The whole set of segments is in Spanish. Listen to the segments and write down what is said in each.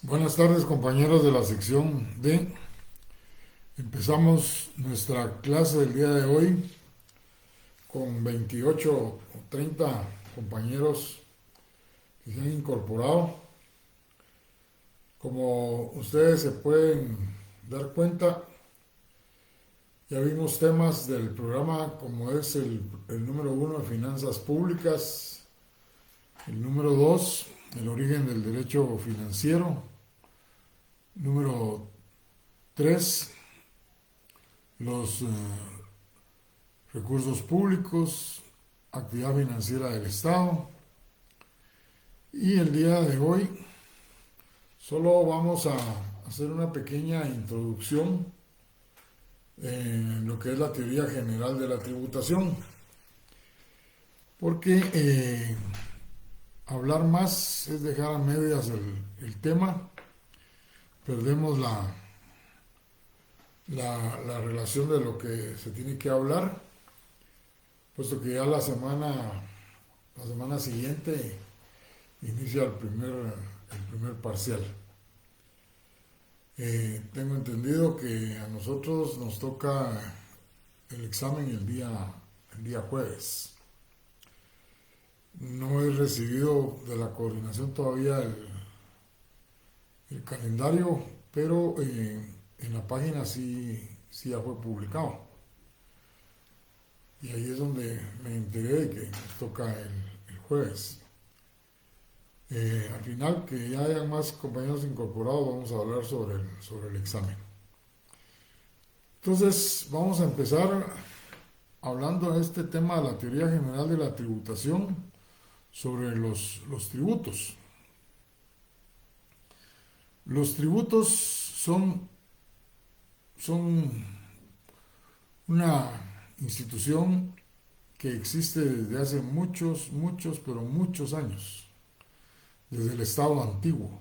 Buenas tardes, compañeros de la sección D. Empezamos nuestra clase del día de hoy con 28 o 30 compañeros que se han incorporado. Como ustedes se pueden dar cuenta, ya vimos temas del programa como es el número 1, finanzas públicas, el número 2, el origen del derecho financiero, número 3, los recursos públicos, actividad financiera del Estado. Y el día de hoy solo vamos a hacer una pequeña introducción en lo que es la teoría general de la tributación, porque hablar más es dejar a medias el tema, perdemos la relación de lo que se tiene que hablar, puesto que ya la semana siguiente inicia el primer parcial. Tengo entendido que a nosotros nos toca el examen el día jueves. No he recibido de la coordinación todavía el calendario, pero en la página sí ya fue publicado. Y ahí es donde me enteré de que nos toca el jueves. Al final, que ya hayan más compañeros incorporados, vamos a hablar sobre el examen. Entonces, vamos a empezar hablando de este tema de la teoría general de la tributación sobre los tributos. Los tributos son una institución que existe desde hace pero muchos años, desde el Estado antiguo.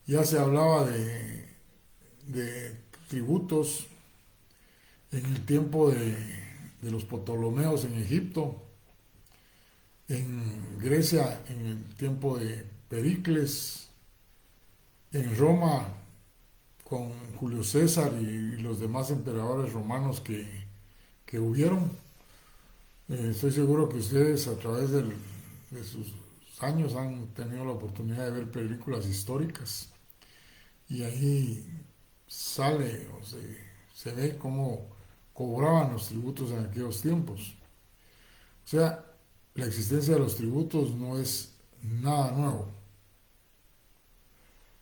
Ya se hablaba de tributos en el tiempo de los Ptolomeos en Egipto, en Grecia en el tiempo de Pericles, en Roma con Julio César y los demás emperadores romanos que hubieron. Estoy seguro que ustedes a través de sus años han tenido la oportunidad de ver películas históricas y ahí sale o se ve cómo cobraban los tributos en aquellos tiempos. O sea, la existencia de los tributos no es nada nuevo.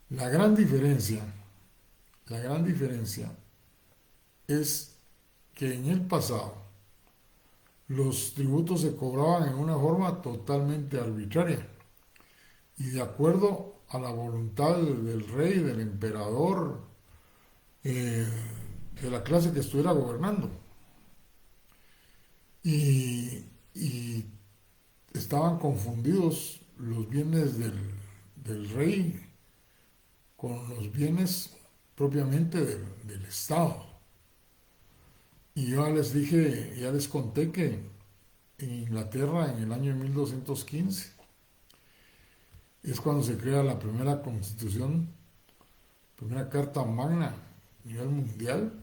La gran diferencia es que en el pasado los tributos se cobraban en una forma totalmente arbitraria y de acuerdo a la voluntad del rey, del emperador, eh, de la clase que estuviera gobernando. Y estaban confundidos los bienes del rey con los bienes propiamente del Estado. Y yo ya les conté que en Inglaterra en el año 1215 es cuando se crea la primera constitución, primera carta magna a nivel mundial,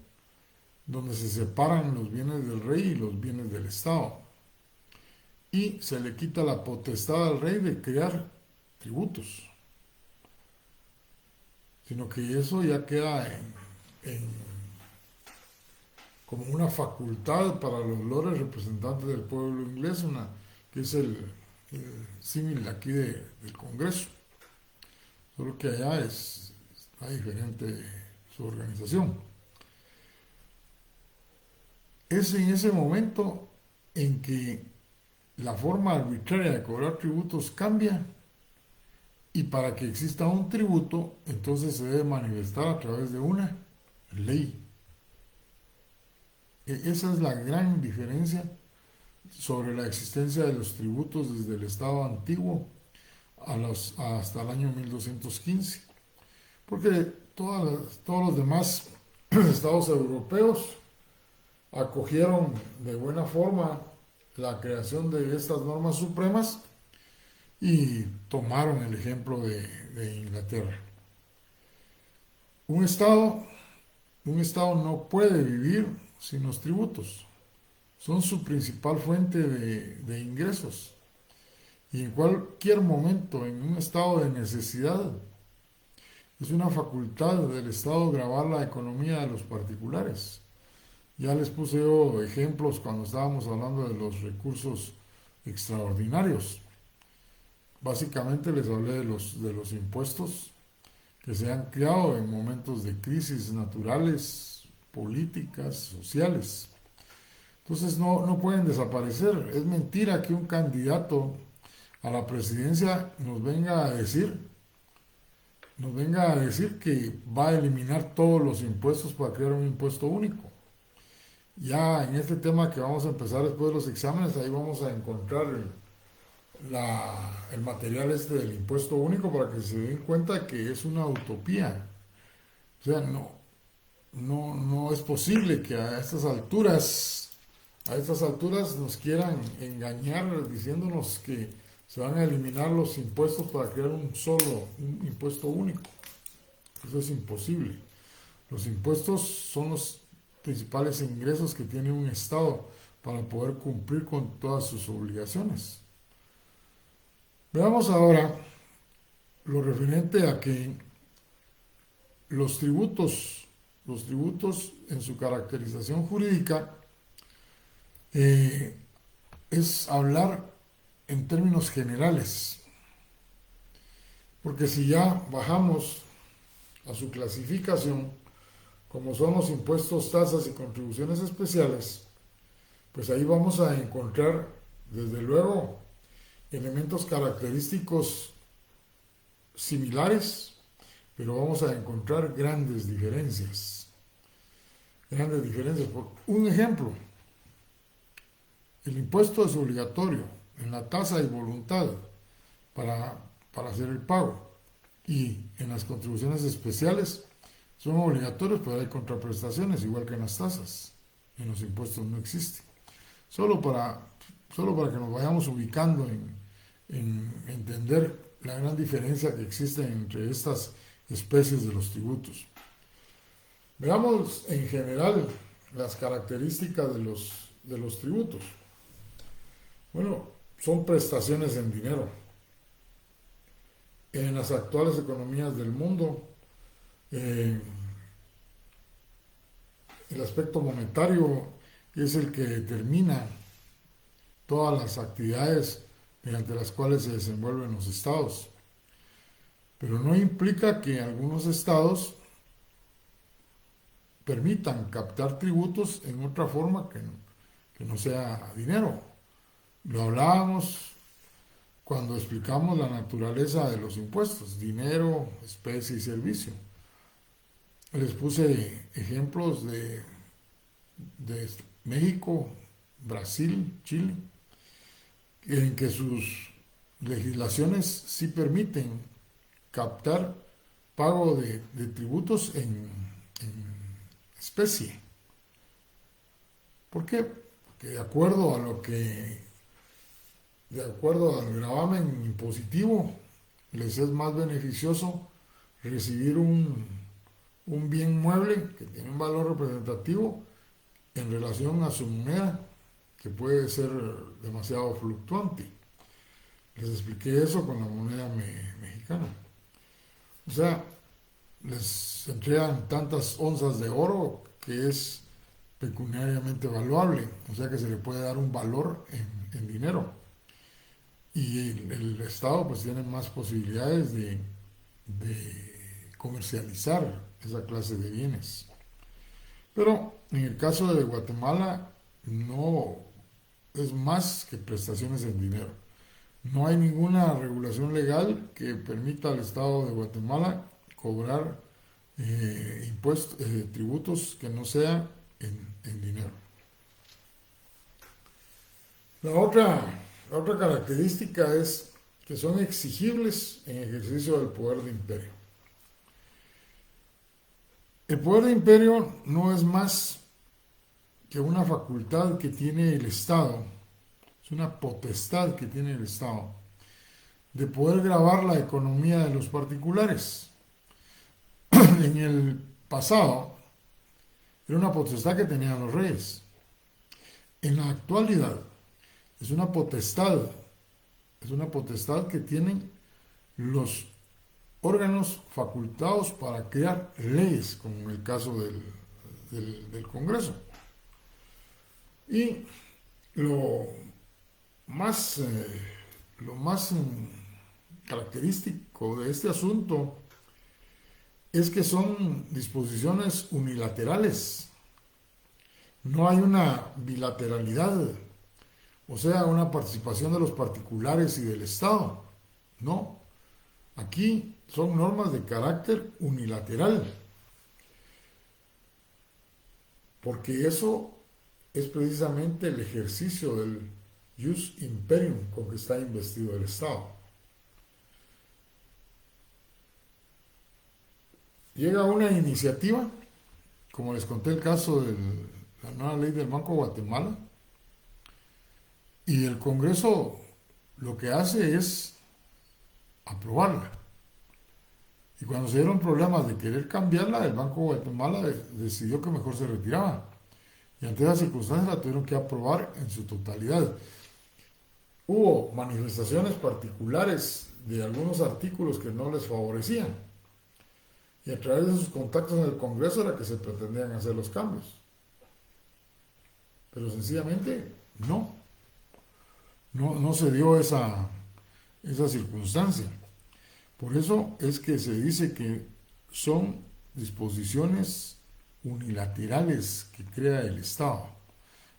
donde se separan los bienes del rey y los bienes del Estado. Y se le quita la potestad al rey de crear tributos, sino que eso ya queda como una facultad para los lores representantes del pueblo inglés, que es el símil aquí del Congreso, solo que allá está diferente su organización. Es en ese momento en que la forma arbitraria de cobrar tributos cambia y para que exista un tributo, entonces se debe manifestar a través de una ley. Esa es la gran diferencia sobre la existencia de los tributos desde el Estado antiguo hasta el año 1215. Porque todos los demás estados europeos acogieron de buena forma la creación de estas normas supremas y tomaron el ejemplo de Inglaterra. Un Estado, un Estado no puede vivir sin los tributos. Son su principal fuente de ingresos. Y en cualquier momento, en un estado de necesidad, es una facultad del Estado gravar la economía de los particulares. Ya les puse yo ejemplos cuando estábamos hablando de los recursos extraordinarios. Básicamente les hablé de los impuestos que se han creado en momentos de crisis naturales, políticas, sociales. Entonces no pueden desaparecer. Es mentira que un candidato a la presidencia nos venga a decir que va a eliminar todos los impuestos para crear un impuesto único. Ya en este tema que vamos a empezar después de los exámenes, ahí vamos a encontrar el material este del impuesto único para que se den cuenta que es una utopía. O sea, no es posible que a estas alturas nos quieran engañar diciéndonos que se van a eliminar los impuestos para crear un impuesto único. Eso es imposible. Los impuestos son los principales ingresos que tiene un Estado para poder cumplir con todas sus obligaciones. Veamos ahora lo referente a que los tributos en su caracterización jurídica es hablar en términos generales, porque si ya bajamos a su clasificación, como son los impuestos, tasas y contribuciones especiales, pues ahí vamos a encontrar, desde luego, elementos característicos similares, pero vamos a encontrar grandes diferencias. Grandes diferencias. Por un ejemplo, el impuesto es obligatorio en la tasa y voluntad para hacer el pago, y en las contribuciones especiales son obligatorios, pero hay contraprestaciones, igual que en las tasas. En los impuestos no existe. Solo para que nos vayamos ubicando en entender la gran diferencia que existe entre estas especies de los tributos. Veamos en general las características de los tributos. Bueno, son prestaciones en dinero. En las actuales economías del mundo, el aspecto monetario es el que determina todas las actividades mediante las cuales se desenvuelven los estados. Pero no implica que algunos estados permitan captar tributos en otra forma que no sea dinero. Lo hablábamos cuando explicamos la naturaleza de los impuestos: dinero, especie y servicio. Les puse ejemplos de México, Brasil, Chile, en que sus legislaciones sí permiten captar pago de tributos en especie. ¿Por qué? Porque de acuerdo al gravamen impositivo, les es más beneficioso recibir un bien mueble que tiene un valor representativo en relación a su moneda, que puede ser demasiado fluctuante. Les expliqué eso con la moneda mexicana. O sea, les entregan tantas onzas de oro que es pecuniariamente valuable, o sea que se le puede dar un valor en dinero. Y el Estado pues tiene más posibilidades de comercializar esa clase de bienes. Pero en el caso de Guatemala no es más que prestaciones en dinero. No hay ninguna regulación legal que permita al Estado de Guatemala cobrar impuestos, tributos que no sean en dinero. La otra característica es que son exigibles en ejercicio del poder de imperio. El poder de imperio no es más que una facultad que tiene el Estado, es una potestad que tiene el Estado de poder gravar la economía de los particulares. En el pasado era una potestad que tenían los reyes. En la actualidad es una potestad que tienen los órganos facultados para crear leyes, como en el caso del Congreso. Y lo más, característico de este asunto es que son disposiciones unilaterales. No hay una bilateralidad, o sea, una participación de los particulares y del Estado. No, aquí son normas de carácter unilateral, porque eso es precisamente el ejercicio del jus imperium con que está investido el Estado. Llega una iniciativa, como les conté el caso de la nueva ley del Banco de Guatemala, y el Congreso lo que hace es aprobarla. Y cuando se dieron problemas de querer cambiarla, el Banco de Guatemala decidió que mejor se retiraba. Y ante esas circunstancias la tuvieron que aprobar en su totalidad. Hubo manifestaciones particulares de algunos artículos que no les favorecían. Y a través de sus contactos en el Congreso era que se pretendían hacer los cambios. Pero sencillamente no se dio esa circunstancia. Por eso es que se dice que son disposiciones unilaterales que crea el Estado,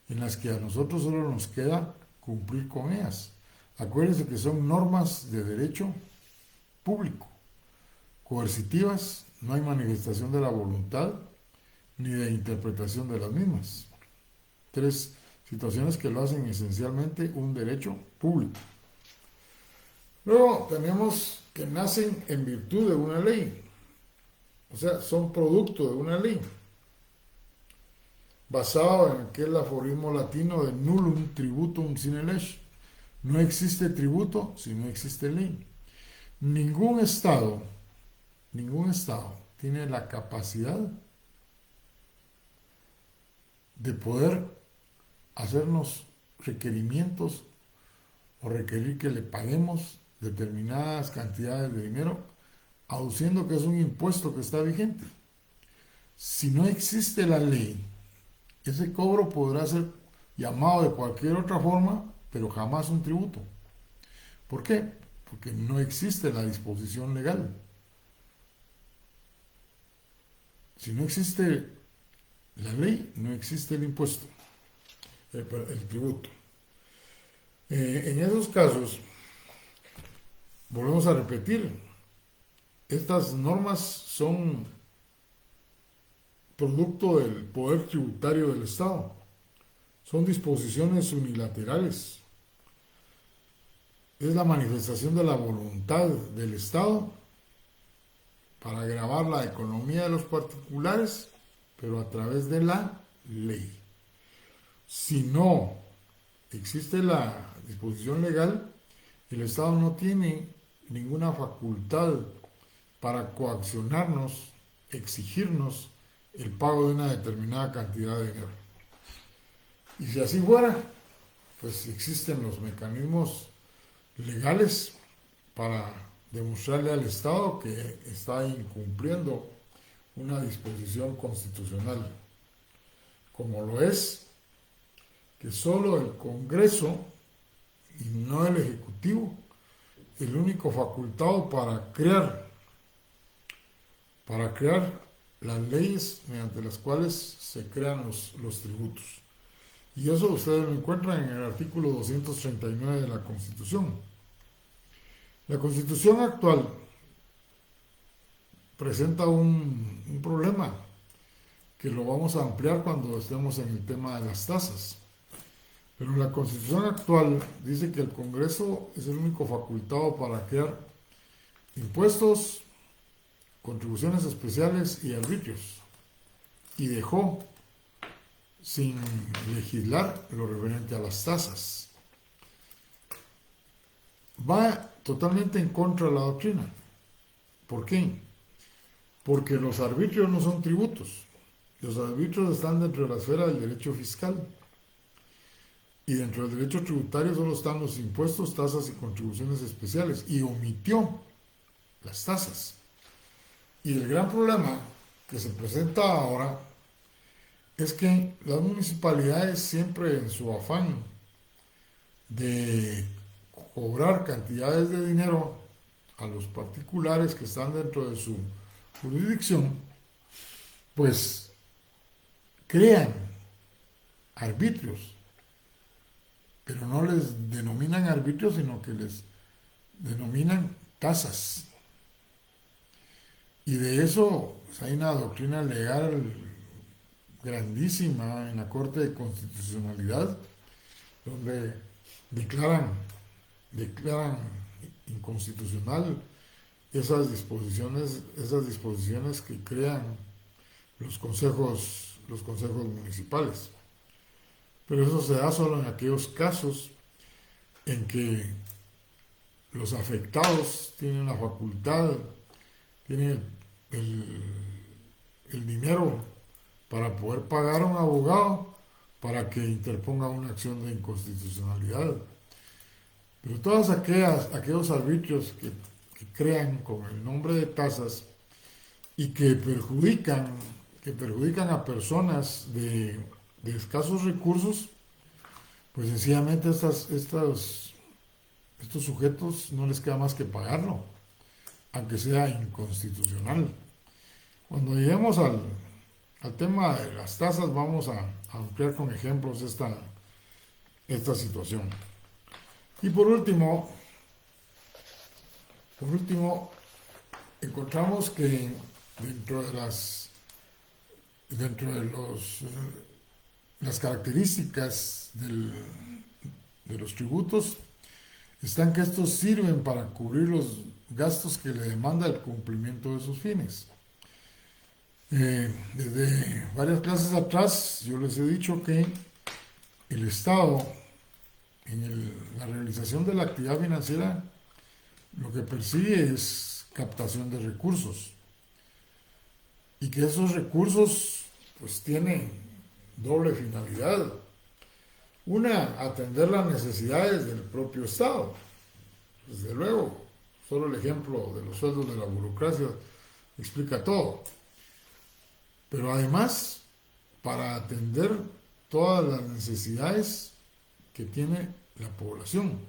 en las que a nosotros solo nos queda cumplir con ellas. Acuérdense que son normas de derecho público, coercitivas, no hay manifestación de la voluntad ni de interpretación de las mismas. 3 situaciones que lo hacen esencialmente un derecho público. Luego tenemos que nacen en virtud de una ley, o sea, son producto de una ley, basado en aquel aforismo latino de nullum tributum sine lege. No existe tributo si no existe ley. Ningún Estado tiene la capacidad de poder hacernos requerimientos o requerir que le paguemos determinadas cantidades de dinero, aduciendo que es un impuesto que está vigente. Si no existe la ley, ese cobro podrá ser llamado de cualquier otra forma, pero jamás un tributo. ¿Por qué? Porque no existe la disposición legal. Si no existe la ley, no existe el impuesto, el tributo. En esos casos, volvemos a repetir, estas normas son producto del poder tributario del Estado. Son disposiciones unilaterales. Es la manifestación de la voluntad del Estado para gravar la economía de los particulares, pero a través de la ley. Si no existe la disposición legal, el Estado no tiene ninguna facultad para coaccionarnos, exigirnos el pago de una determinada cantidad de dinero. Y si así fuera, pues existen los mecanismos legales para demostrarle al Estado que está incumpliendo una disposición constitucional, como lo es que solo el Congreso y no el Ejecutivo, el único facultado para crear las leyes mediante las cuales se crean los tributos. Y eso ustedes lo encuentran en el artículo 239 de la Constitución. La Constitución actual presenta un problema que lo vamos a ampliar cuando estemos en el tema de las tasas. Pero la Constitución actual dice que el Congreso es el único facultado para crear impuestos, contribuciones especiales y arbitrios. Y dejó sin legislar lo referente a las tasas. Va totalmente en contra de la doctrina. ¿Por qué? Porque los arbitrios no son tributos. Los arbitrios están dentro de la esfera del derecho fiscal. Y dentro del derecho tributario solo están los impuestos, tasas y contribuciones especiales. Y omitió las tasas. Y el gran problema que se presenta ahora es que las municipalidades, siempre en su afán de cobrar cantidades de dinero a los particulares que están dentro de su jurisdicción, pues crean arbitrios, pero no les denominan arbitrios, sino que les denominan tasas. Y de eso pues, hay una doctrina legal grandísima en la Corte de Constitucionalidad, donde declaran inconstitucional esas disposiciones que crean los consejos municipales. Pero eso se da solo en aquellos casos en que los afectados tienen la facultad, tienen el dinero para poder pagar a un abogado para que interponga una acción de inconstitucionalidad. Pero todos aquellos arbitrios que crean con el nombre de tasas y que perjudican a personas de escasos recursos, pues sencillamente estos sujetos no les queda más que pagarlo, aunque sea inconstitucional. Cuando lleguemos al tema de las tasas, vamos a ampliar con ejemplos esta situación. Y por último, encontramos que dentro de las características de los tributos están que estos sirven para cubrir los gastos que le demanda el cumplimiento de sus fines. Desde varias clases atrás yo les he dicho que el Estado en la realización de la actividad financiera lo que persigue es captación de recursos y que esos recursos pues tienen doble finalidad. Una, atender las necesidades del propio Estado. Desde luego, solo el ejemplo de los sueldos de la burocracia explica todo. Pero además, para atender todas las necesidades que tiene la población.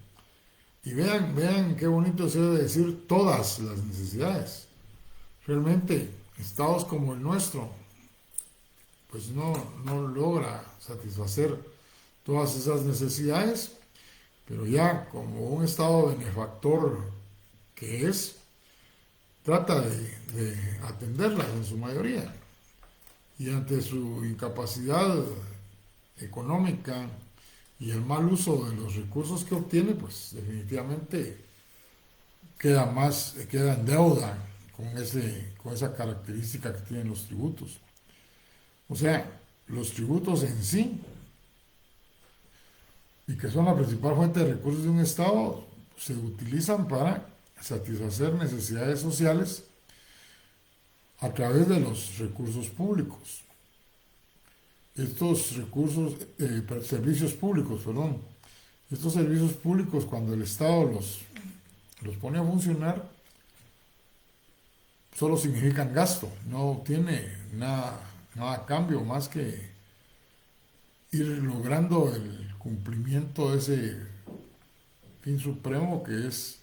Y vean qué bonito se debe decir todas las necesidades. Realmente, estados como el nuestro, pues no logra satisfacer todas esas necesidades, pero ya como un estado benefactor que es, trata de atenderlas en su mayoría. Y ante su incapacidad económica y el mal uso de los recursos que obtiene, pues definitivamente queda en deuda con esa característica que tienen los tributos. O sea, los tributos en sí, y que son la principal fuente de recursos de un Estado, se utilizan para satisfacer necesidades sociales a través de los recursos públicos. Estos servicios públicos, estos servicios públicos, cuando el Estado los pone a funcionar, solo significan gasto, no tiene nada a cambio más que ir logrando el cumplimiento de ese fin supremo que es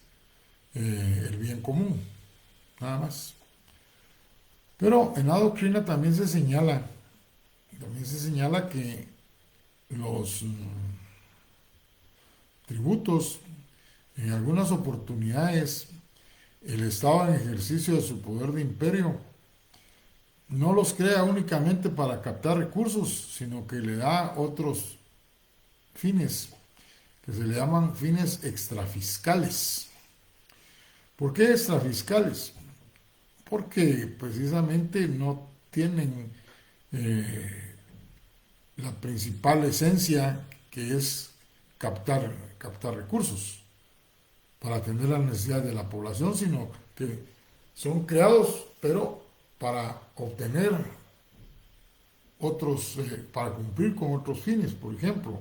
el bien común, nada más. Pero en la doctrina también se señala que los tributos, en algunas oportunidades, el Estado en ejercicio de su poder de imperio no los crea únicamente para captar recursos, sino que le da otros fines que se le llaman fines extrafiscales. ¿Por qué extrafiscales? Porque precisamente no tienen la principal esencia, que es captar recursos. para atender las necesidades de la población, sino que son creados, pero para obtener otros, para cumplir con otros fines. Por ejemplo,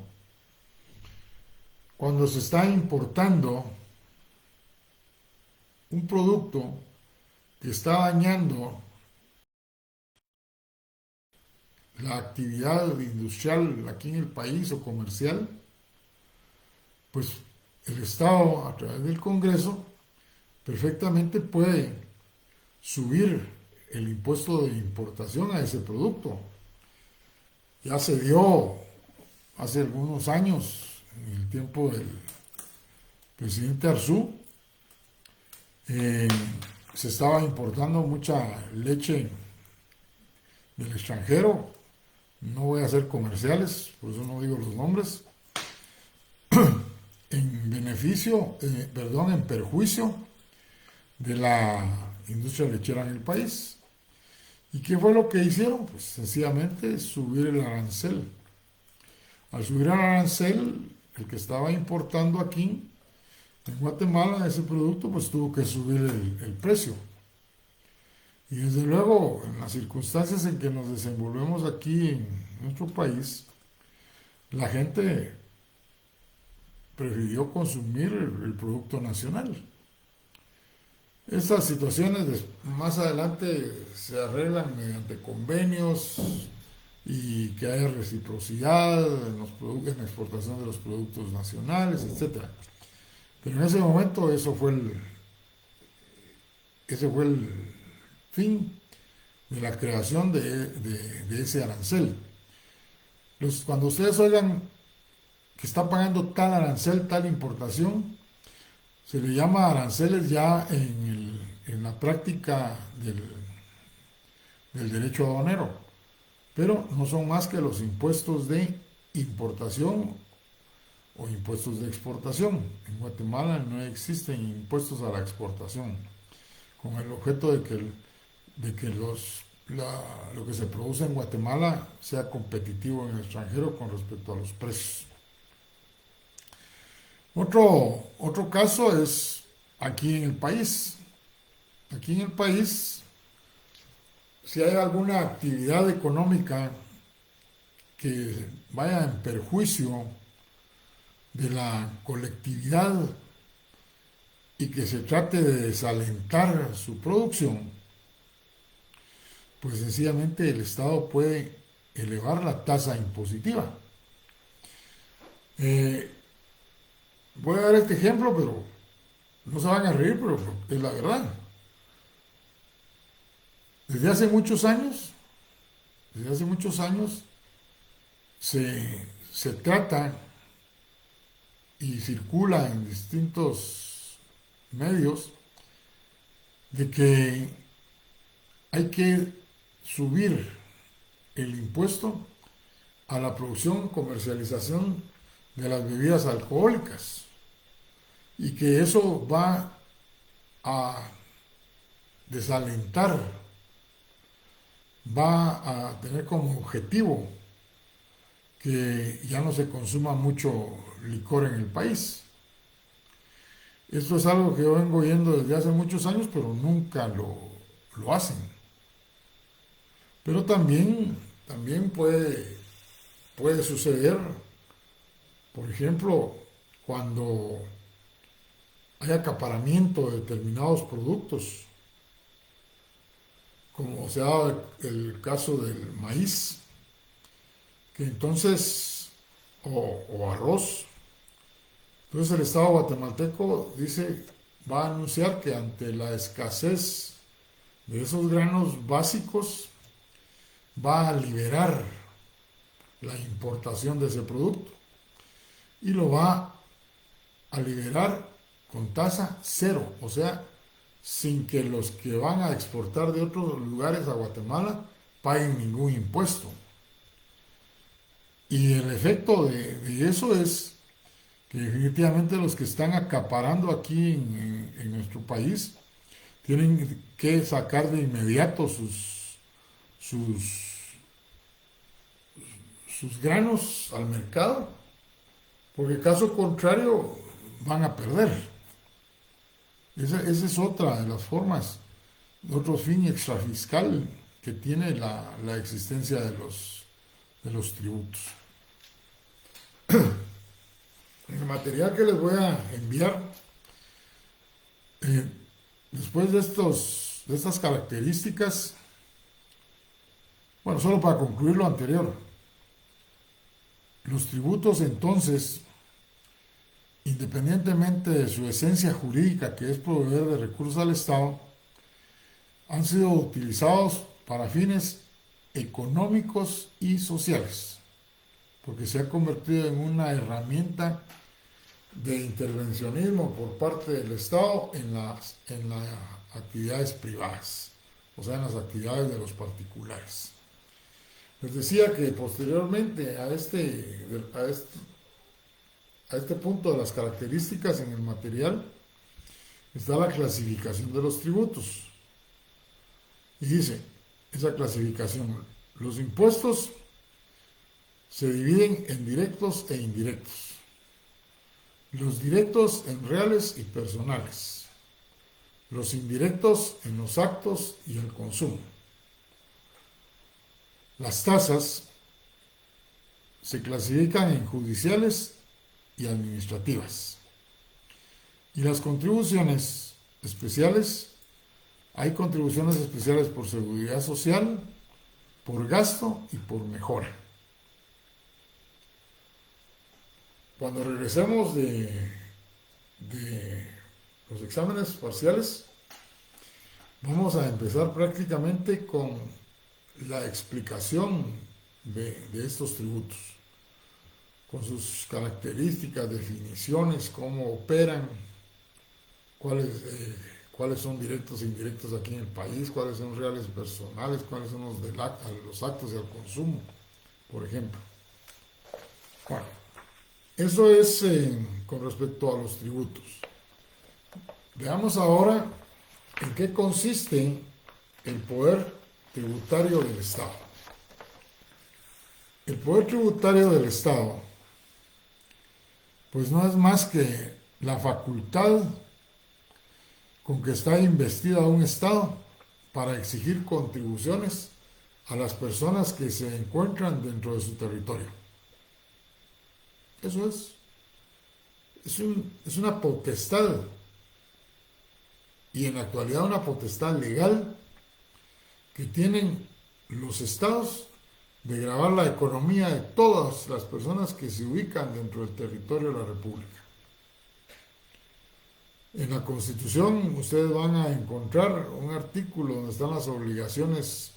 cuando se está importando un producto que está dañando la actividad industrial aquí en el país o comercial, pues el Estado, a través del Congreso, perfectamente puede subir el impuesto de importación a ese producto. Ya se dio hace algunos años, en el tiempo del presidente Arzú, eh, se estaba importando mucha leche del extranjero. No voy a hacer comerciales, por eso no digo los nombres, en beneficio, perdón, en perjuicio de la industria lechera en el país. ¿Y qué fue lo que hicieron? Pues sencillamente subir el arancel. Al subir el arancel, el que estaba importando aquí en Guatemala ese producto, pues tuvo que subir el precio. Y desde luego, en las circunstancias en que nos desenvolvemos aquí en nuestro país, la gente prefirió consumir el producto nacional. Estas situaciones más adelante se arreglan mediante convenios y que haya reciprocidad en la exportación de los productos nacionales, etcétera. Pero en ese momento ese fue el fin de la creación de ese arancel. Cuando ustedes oigan que está pagando tal arancel, tal importación, se le llama aranceles ya en la práctica del derecho aduanero, pero no son más que los impuestos de importación o impuestos de exportación. En Guatemala no existen impuestos a la exportación, con el objeto de que lo que se produce en Guatemala sea competitivo en el extranjero con respecto a los precios. Otro caso es aquí en el país. Aquí en el país, si hay alguna actividad económica que vaya en perjuicio de la colectividad y que se trate de desalentar su producción, pues sencillamente el Estado puede elevar la tasa impositiva. Voy a dar este ejemplo, pero no se van a reír, pero es la verdad. Desde hace muchos años, se trata y circula en distintos medios de que hay que subir el impuesto a la producción, comercialización de las bebidas alcohólicas y que eso va a desalentar, va a tener como objetivo que ya no se consuma mucho licor en el país. Esto es algo que yo vengo oyendo desde hace muchos años, pero nunca lo hacen. Pero también puede suceder, por ejemplo, cuando hay acaparamiento de determinados productos, como se ha dado el caso del maíz, que entonces, o arroz. Entonces el Estado guatemalteco va a anunciar que ante la escasez de esos granos básicos, va a liberar la importación de ese producto y lo va a liberar con tasa cero, o sea, sin que los que van a exportar de otros lugares a Guatemala paguen ningún impuesto. Y el efecto de eso es que definitivamente los que están acaparando aquí en nuestro país tienen que sacar de inmediato sus granos al mercado, porque caso contrario van a perder. Esa es otra de las formas, otro fin extrafiscal que tiene la existencia de los tributos. En el material que les voy a enviar, después de estas características, bueno, solo para concluir lo anterior, los tributos entonces, independientemente de su esencia jurídica, que es proveer de recursos al Estado, han sido utilizados para fines económicos y sociales, porque se ha convertido en una herramienta de intervencionismo por parte del Estado en las actividades privadas, o sea, en las actividades de los particulares. Les decía que posteriormente a este punto de las características en el material está la clasificación de los tributos. Y dice, esa clasificación, los impuestos se dividen en directos e indirectos. Los directos en reales y personales. Los indirectos en los actos y el consumo. Las tasas se clasifican en judiciales y administrativas. Y las contribuciones especiales, hay contribuciones especiales por seguridad social, por gasto y por mejora. Cuando regresemos de los exámenes parciales, vamos a empezar prácticamente con la explicación de estos tributos, con sus características, definiciones, cómo operan, cuáles son directos e indirectos aquí en el país, cuáles son reales y personales, cuáles son los actos y el consumo, por ejemplo. Bueno, eso es con respecto a los tributos. Veamos ahora en qué consiste el poder tributario del Estado. El poder tributario del Estado, pues no es más que la facultad con que está investida un Estado para exigir contribuciones a las personas que se encuentran dentro de su territorio. Eso es una potestad, y en la actualidad una potestad legal que tienen los estados de gravar la economía de todas las personas que se ubican dentro del territorio de la República. En la Constitución ustedes van a encontrar un artículo donde están las obligaciones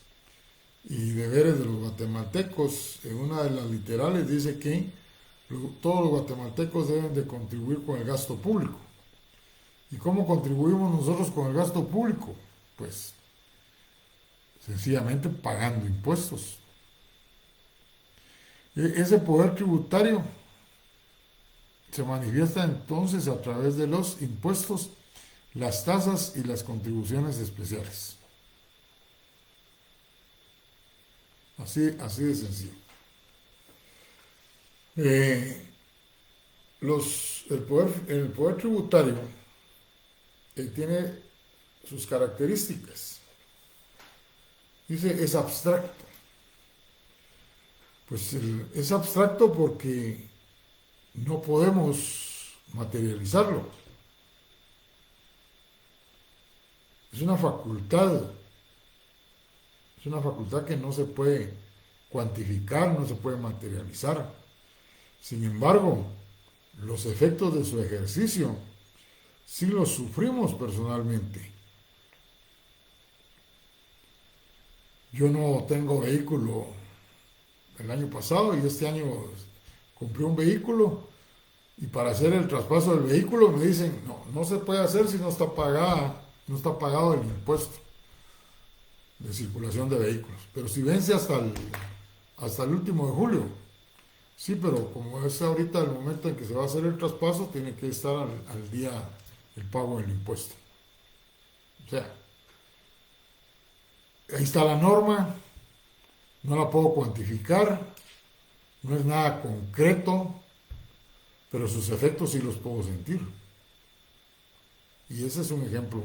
y deberes de los guatemaltecos. En una de las literales dice que todos los guatemaltecos deben de contribuir con el gasto público. ¿Y cómo contribuimos nosotros con el gasto público? Pues sencillamente pagando impuestos. Ese poder tributario se manifiesta entonces a través de los impuestos, las tasas y las contribuciones especiales. Así de sencillo. El poder tributario tiene sus características. Dice, es abstracto. Pues es abstracto porque no podemos materializarlo. Es una facultad que no se puede cuantificar, no se puede materializar. Sin embargo, los efectos de su ejercicio sí los sufrimos personalmente. Yo no tengo vehículo el año pasado y este año compré un vehículo y para hacer el traspaso del vehículo me dicen, no se puede hacer si no está pagado el impuesto de circulación de vehículos. Pero si vence hasta el último de julio, sí, pero como es ahorita el momento en que se va a hacer el traspaso, tiene que estar al día el pago del impuesto. O sea, ahí está la norma, no la puedo cuantificar, no es nada concreto, pero sus efectos sí los puedo sentir. Y ese es un ejemplo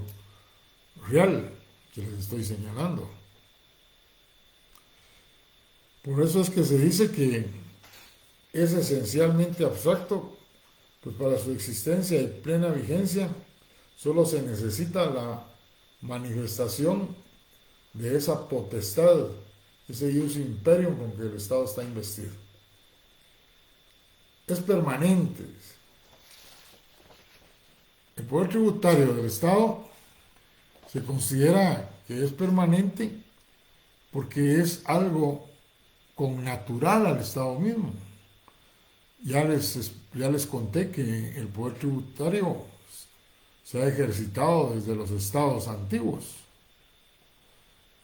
real que les estoy señalando. Por eso es que se dice que es esencialmente abstracto, pues para su existencia y plena vigencia solo se necesita la manifestación de esa potestad, ese ius imperium con que el Estado está investido. Es permanente. El poder tributario del Estado se considera que es permanente porque es algo connatural al Estado mismo. Ya les conté que el poder tributario se ha ejercitado desde los estados antiguos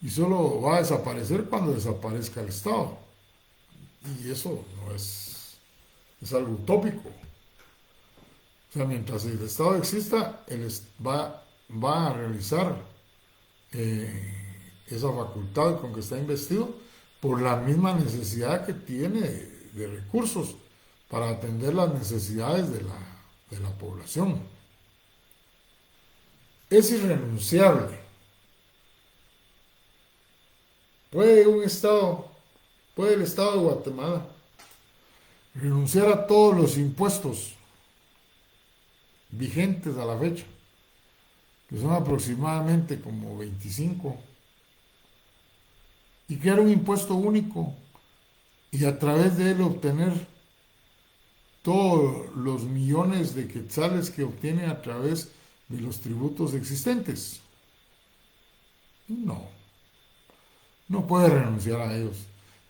y solo va a desaparecer cuando desaparezca el Estado. Y eso no es algo utópico. O sea, mientras el Estado exista, va a realizar esa facultad con que está investido por la misma necesidad que tiene de recursos para atender las necesidades de la población. Es irrenunciable. Puede el Estado de Guatemala renunciar a todos los impuestos vigentes a la fecha, que son aproximadamente como 25, y crear un impuesto único y a través de él obtener todos los millones de quetzales que obtiene a través de los tributos existentes. No puede renunciar a ellos.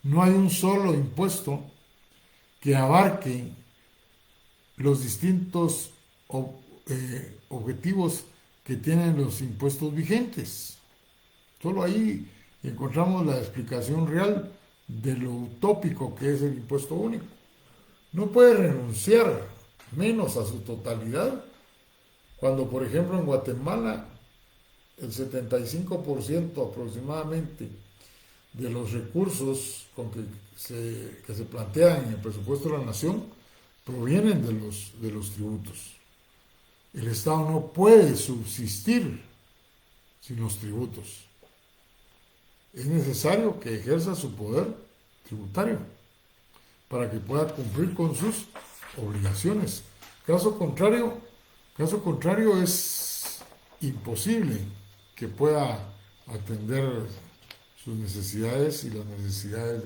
No hay un solo impuesto que abarque los distintos objetivos que tienen los impuestos vigentes. Solo ahí encontramos la explicación real de lo utópico que es el impuesto único. No puede renunciar menos a su totalidad cuando, por ejemplo, en Guatemala el 75% aproximadamente de los recursos que se plantean en el presupuesto de la nación provienen de los tributos. El Estado no puede subsistir sin los tributos. Es necesario que ejerza su poder tributario para que pueda cumplir con sus obligaciones. Caso contrario es imposible que pueda atender sus necesidades y las necesidades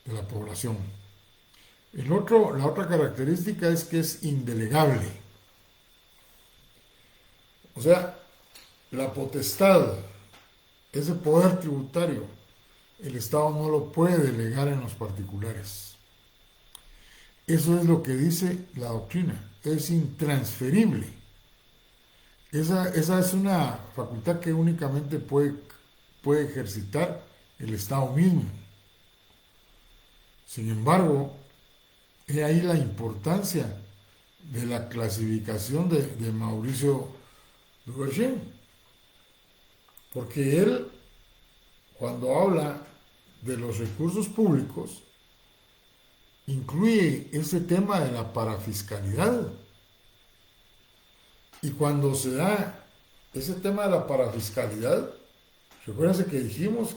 de la población. La otra característica es que es indelegable. O sea, la potestad, ese poder tributario, el Estado no lo puede delegar en los particulares. Eso es lo que dice la doctrina, es intransferible. Esa es una facultad que únicamente puede ejercitar el Estado mismo. Sin embargo, he ahí la importancia de la clasificación de Mauricio Duverger, porque él, cuando habla de los recursos públicos, incluye ese tema de la parafiscalidad. Y cuando se da ese tema de la parafiscalidad, recuérdense que dijimos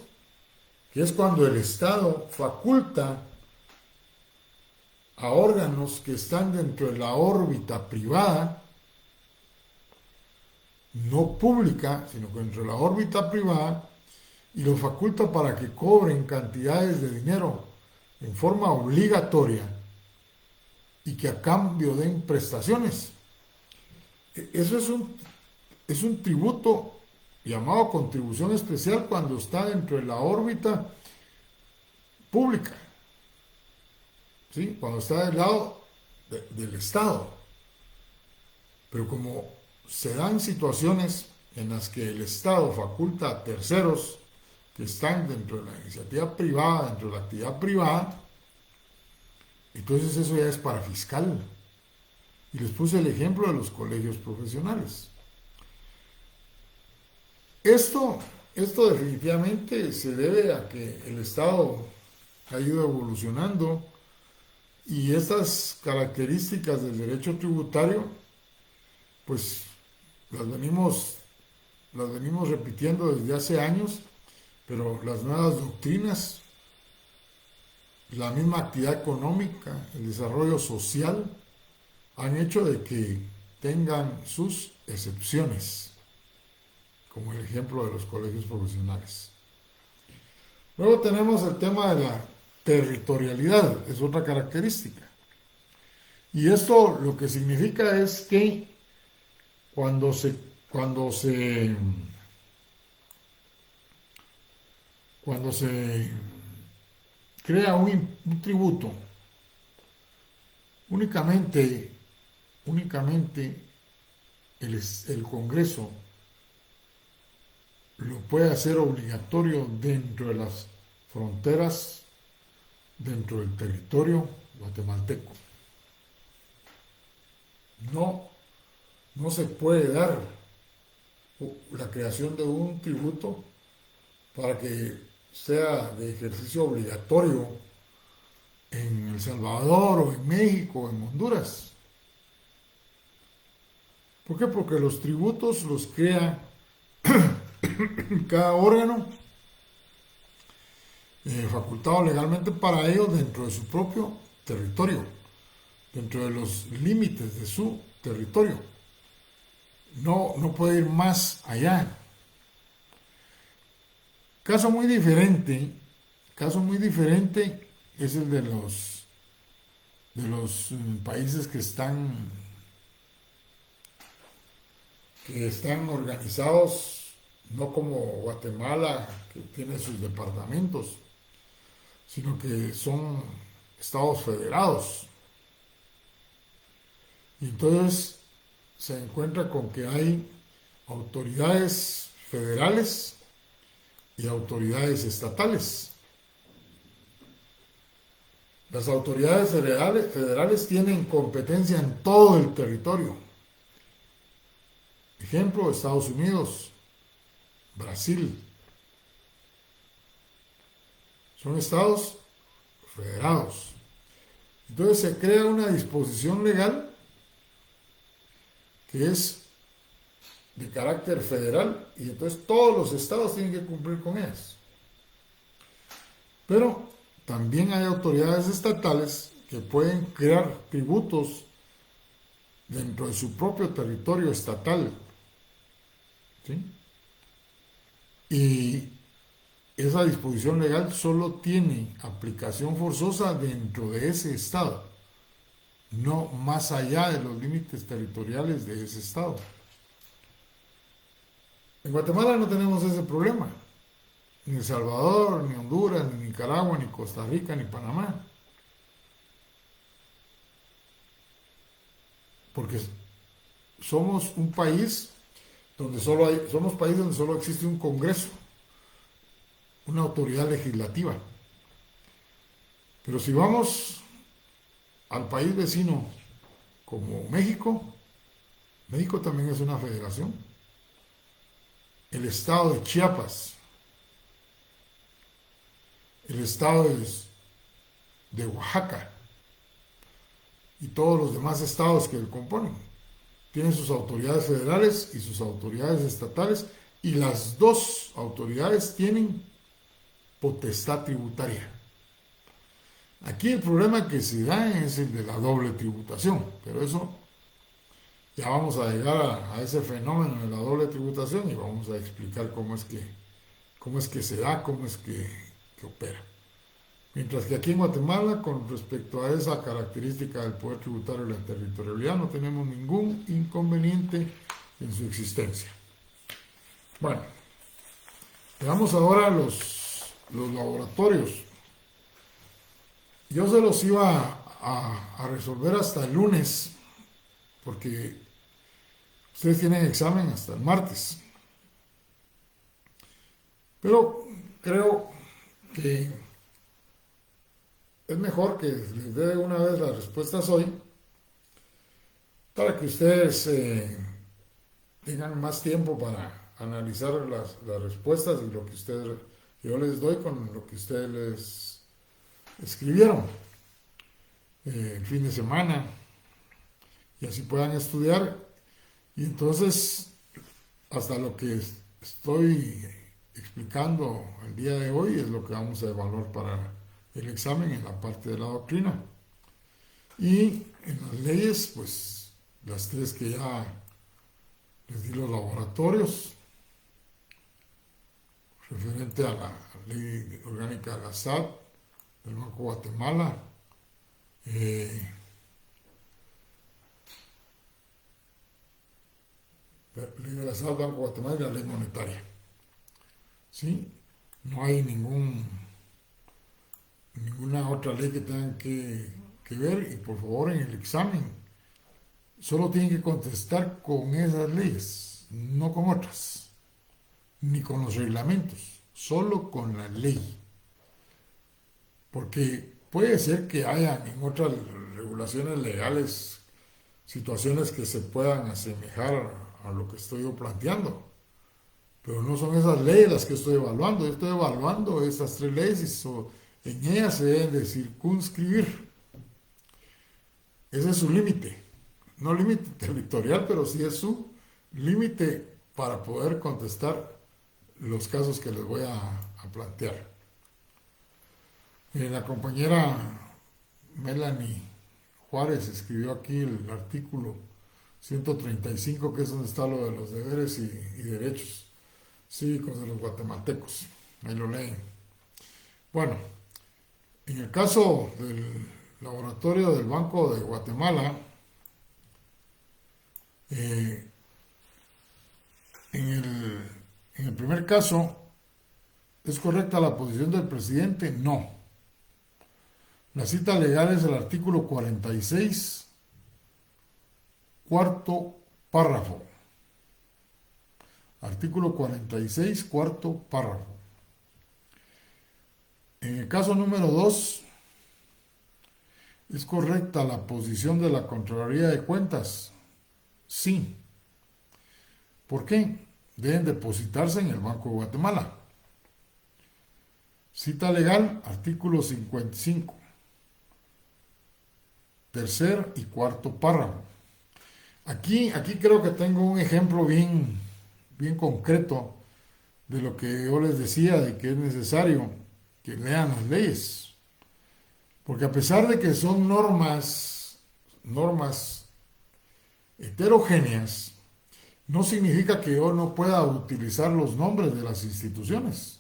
que es cuando el Estado faculta a órganos que están dentro de la órbita privada, no pública, sino que dentro de la órbita privada, y los faculta para que cobren cantidades de dinero en forma obligatoria y que a cambio den prestaciones. Eso es un tributo llamado contribución especial cuando está dentro de la órbita pública, ¿sí? Cuando está del lado del Estado. Pero como se dan situaciones en las que el Estado faculta a terceros que están dentro de la iniciativa privada, dentro de la actividad privada, entonces eso ya es parafiscal. Y les puse el ejemplo de los colegios profesionales. Esto definitivamente se debe a que el Estado ha ido evolucionando y estas características del derecho tributario pues las venimos, las venimos repitiendo desde hace años, pero las nuevas doctrinas, la misma actividad económica, el desarrollo social, han hecho de que tengan sus excepciones, como el ejemplo de los colegios profesionales. Luego tenemos el tema de la territorialidad, es otra característica. Y esto lo que significa es que cuando se, cuando se, cuando se crea un tributo, únicamente el Congreso lo puede hacer obligatorio dentro de las fronteras, dentro del territorio guatemalteco. No, no se puede dar la creación de un tributo para que sea de ejercicio obligatorio en El Salvador o en México o en Honduras. ¿Por qué? Porque los tributos los crea cada órgano facultado legalmente para ello dentro de su propio territorio, dentro de los límites de su territorio. No, no puede ir más allá. Caso muy diferente es el de los países que están organizados, no como Guatemala, que tiene sus departamentos, sino que son estados federados. Y entonces se encuentra con que hay autoridades federales y autoridades estatales. Las autoridades federales tienen competencia en todo el territorio. Ejemplo, Estados Unidos, Brasil. Son estados federados. Entonces se crea una disposición legal que es de carácter federal y entonces todos los estados tienen que cumplir con ellas. Pero también hay autoridades estatales que pueden crear tributos dentro de su propio territorio estatal. ¿Sí? Y esa disposición legal solo tiene aplicación forzosa dentro de ese estado, no más allá de los límites territoriales de ese estado. En Guatemala no tenemos ese problema, ni El Salvador, ni Honduras, ni Nicaragua, ni Costa Rica, ni Panamá, porque somos un país somos país donde solo existe un Congreso, una autoridad legislativa. Pero si vamos al país vecino como México, México también es una federación. El estado de Chiapas, el estado de Oaxaca y todos los demás estados que lo componen, tienen sus autoridades federales y sus autoridades estatales, y las dos autoridades tienen potestad tributaria. Aquí el problema que se da es el de la doble tributación, pero eso ya vamos a llegar a ese fenómeno de la doble tributación y vamos a explicar cómo es que se da, cómo es que opera. Mientras que aquí en Guatemala, con respecto a esa característica del poder tributario y la territorialidad, no tenemos ningún inconveniente en su existencia. Bueno, veamos ahora los laboratorios. Yo se los iba a resolver hasta el lunes, porque ustedes tienen examen hasta el martes. Pero creo que es mejor que les dé una vez las respuestas hoy, para que ustedes tengan más tiempo para analizar las respuestas y lo que yo les doy con lo que ustedes les escribieron el fin de semana, y así puedan estudiar Y entonces, hasta lo que estoy explicando el día de hoy es lo que vamos a evaluar para el examen en la parte de la doctrina. Y en las leyes, pues las tres que ya les di los laboratorios, referente a la ley orgánica de la SAT, del Banco de Guatemala, eh, la ley de la SAT, Banco de Guatemala y la ley monetaria. ¿Sí? No hay ninguna otra ley que tengan que ver, y por favor en el examen solo tienen que contestar con esas leyes, no con otras, ni con los reglamentos, solo con la ley. Porque puede ser que haya en otras regulaciones legales situaciones que se puedan asemejar a lo que estoy yo planteando, pero no son esas leyes las que estoy evaluando. Yo estoy evaluando esas tres leyes y en ellas se deben de circunscribir. Ese es su límite, no límite territorial, pero sí es su límite para poder contestar los casos que les voy a plantear. La compañera Melanie Juárez escribió aquí el artículo 135, que es donde está lo de los deberes y derechos cívicos de los guatemaltecos. Ahí lo leen. Bueno, en el caso del laboratorio del Banco de Guatemala, en el primer caso, ¿es correcta la posición del presidente? No. La cita legal es el artículo 46, cuarto párrafo. Artículo 46, cuarto párrafo. En el caso número 2, ¿es correcta la posición de la Contraloría de Cuentas? Sí. ¿Por qué? Deben depositarse en el Banco de Guatemala. Cita legal, artículo 55, tercer y cuarto párrafo. Aquí creo que tengo un ejemplo bien concreto de lo que yo les decía, de que es necesario que lean las leyes. Porque a pesar de que son normas heterogéneas, no significa que yo no pueda utilizar los nombres de las instituciones.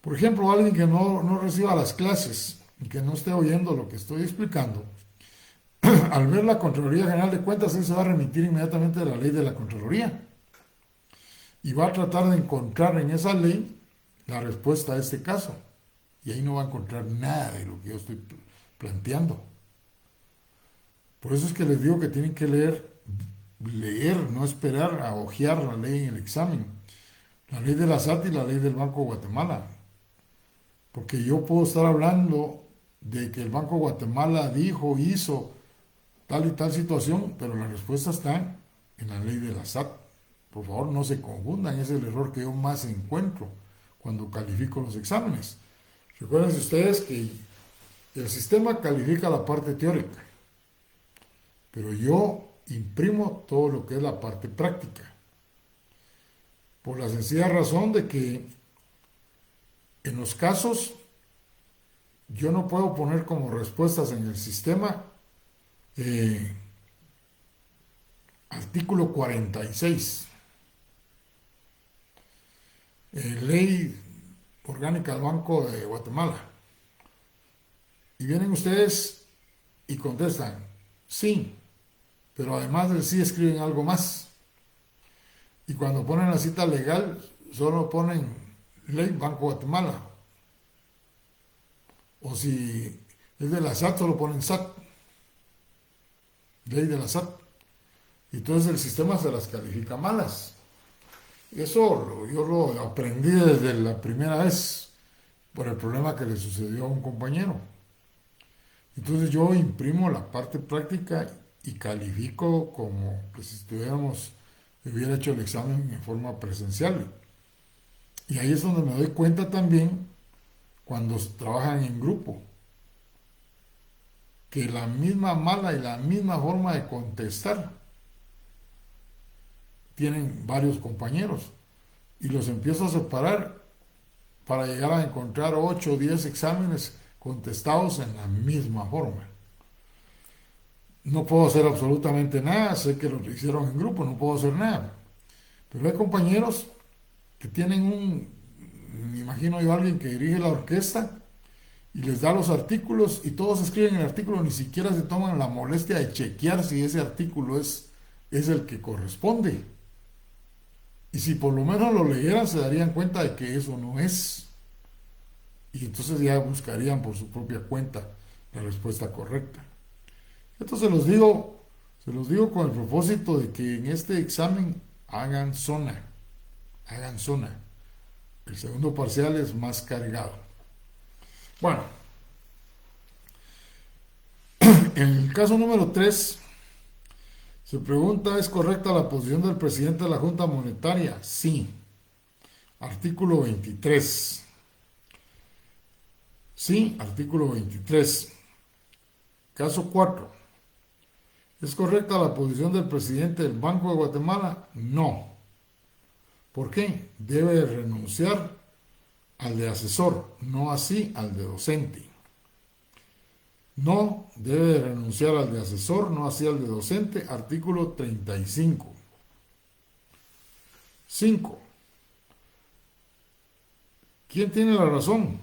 Por ejemplo, alguien que no reciba las clases y que no esté oyendo lo que estoy explicando, al ver la Contraloría General de Cuentas, él se va a remitir inmediatamente a la ley de la Contraloría y va a tratar de encontrar en esa ley la respuesta a este caso. Y ahí no va a encontrar nada de lo que yo estoy planteando. Por eso es que les digo que tienen que leer, no esperar a hojear la ley en el examen. La ley de la SAT y la ley del Banco de Guatemala. Porque yo puedo estar hablando de que el Banco de Guatemala dijo, hizo tal y tal situación, pero la respuesta está en la ley de la SAT. Por favor, no se confundan, es el error que yo más encuentro cuando califico los exámenes. Recuerden ustedes que el sistema califica la parte teórica, pero yo imprimo todo lo que es la parte práctica. Por la sencilla razón de que en los casos yo no puedo poner como respuestas en el sistema artículo 46, ley orgánica del Banco de Guatemala. Y vienen ustedes y contestan, sí, pero además del sí escriben algo más. Y cuando ponen la cita legal, solo ponen ley Banco de Guatemala. O si es de la SAT, solo ponen SAT. Ley de la SAT. Y entonces el sistema se las califica malas. Eso yo lo aprendí desde la primera vez por el problema que le sucedió a un compañero. Entonces yo imprimo la parte práctica y califico como que si hubiera hecho el examen en forma presencial. Y ahí es donde me doy cuenta también cuando trabajan en grupo, que la misma mala y la misma forma de contestar tienen varios compañeros y los empiezo a separar para llegar a encontrar 8 o 10 exámenes contestados en la misma forma. No puedo hacer absolutamente nada, sé que lo hicieron en grupo, no puedo hacer nada. Pero hay compañeros que tienen me imagino yo, alguien que dirige la orquesta y les da los artículos y todos escriben el artículo, ni siquiera se toman la molestia de chequear si ese artículo es el que corresponde. Y si por lo menos lo leyeran, se darían cuenta de que eso no es. Y entonces ya buscarían por su propia cuenta la respuesta correcta. Esto se los digo con el propósito de que en este examen hagan zona. El segundo parcial es más cargado. Bueno, en el caso número 3, se pregunta, ¿es correcta la posición del presidente de la Junta Monetaria? Sí. Artículo 23. Sí, artículo 23. Caso 4. ¿Es correcta la posición del presidente del Banco de Guatemala? No. ¿Por qué? Debe renunciar al de asesor, no así al de docente. No debe renunciar al de asesor, no así al de docente. Artículo 35. 5. ¿Quién tiene la razón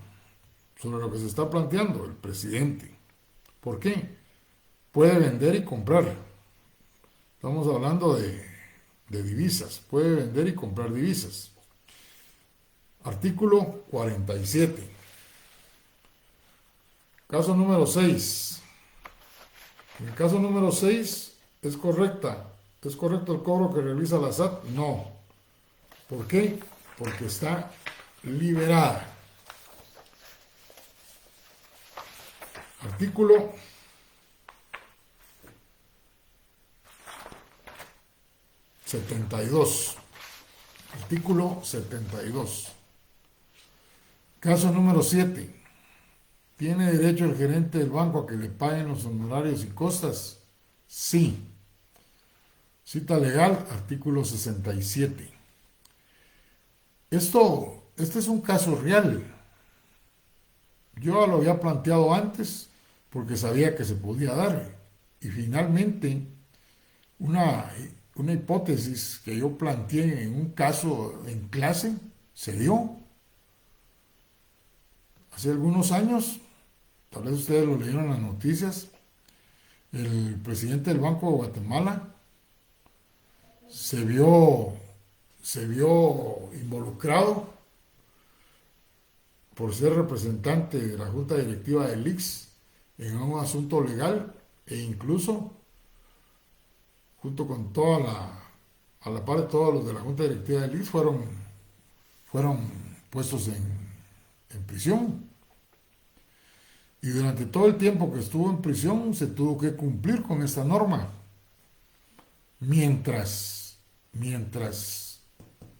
sobre lo que se está planteando? El presidente. ¿Por qué? Puede vender y comprar. Estamos hablando de divisas. Puede vender y comprar divisas. Artículo 47. Caso número 6. En el caso número 6, ¿es correcto el cobro que realiza la SAT? No. ¿Por qué? Porque está liberada. Artículo 72. Artículo 72. Caso número 7. ¿Tiene derecho el gerente del banco a que le paguen los honorarios y costas? Sí. Cita legal, artículo 67. Este es un caso real. Yo lo había planteado antes porque sabía que se podía dar. Y finalmente, una hipótesis que yo planteé en un caso en clase se dio. Hace algunos años, tal vez ustedes lo leyeron en las noticias, el presidente del Banco de Guatemala se vio involucrado por ser representante de la Junta Directiva del ICS en un asunto legal e incluso junto con a la par de todos los de la Junta Directiva del ICS fueron puestos en prisión. Y durante todo el tiempo que estuvo en prisión se tuvo que cumplir con esta norma. Mientras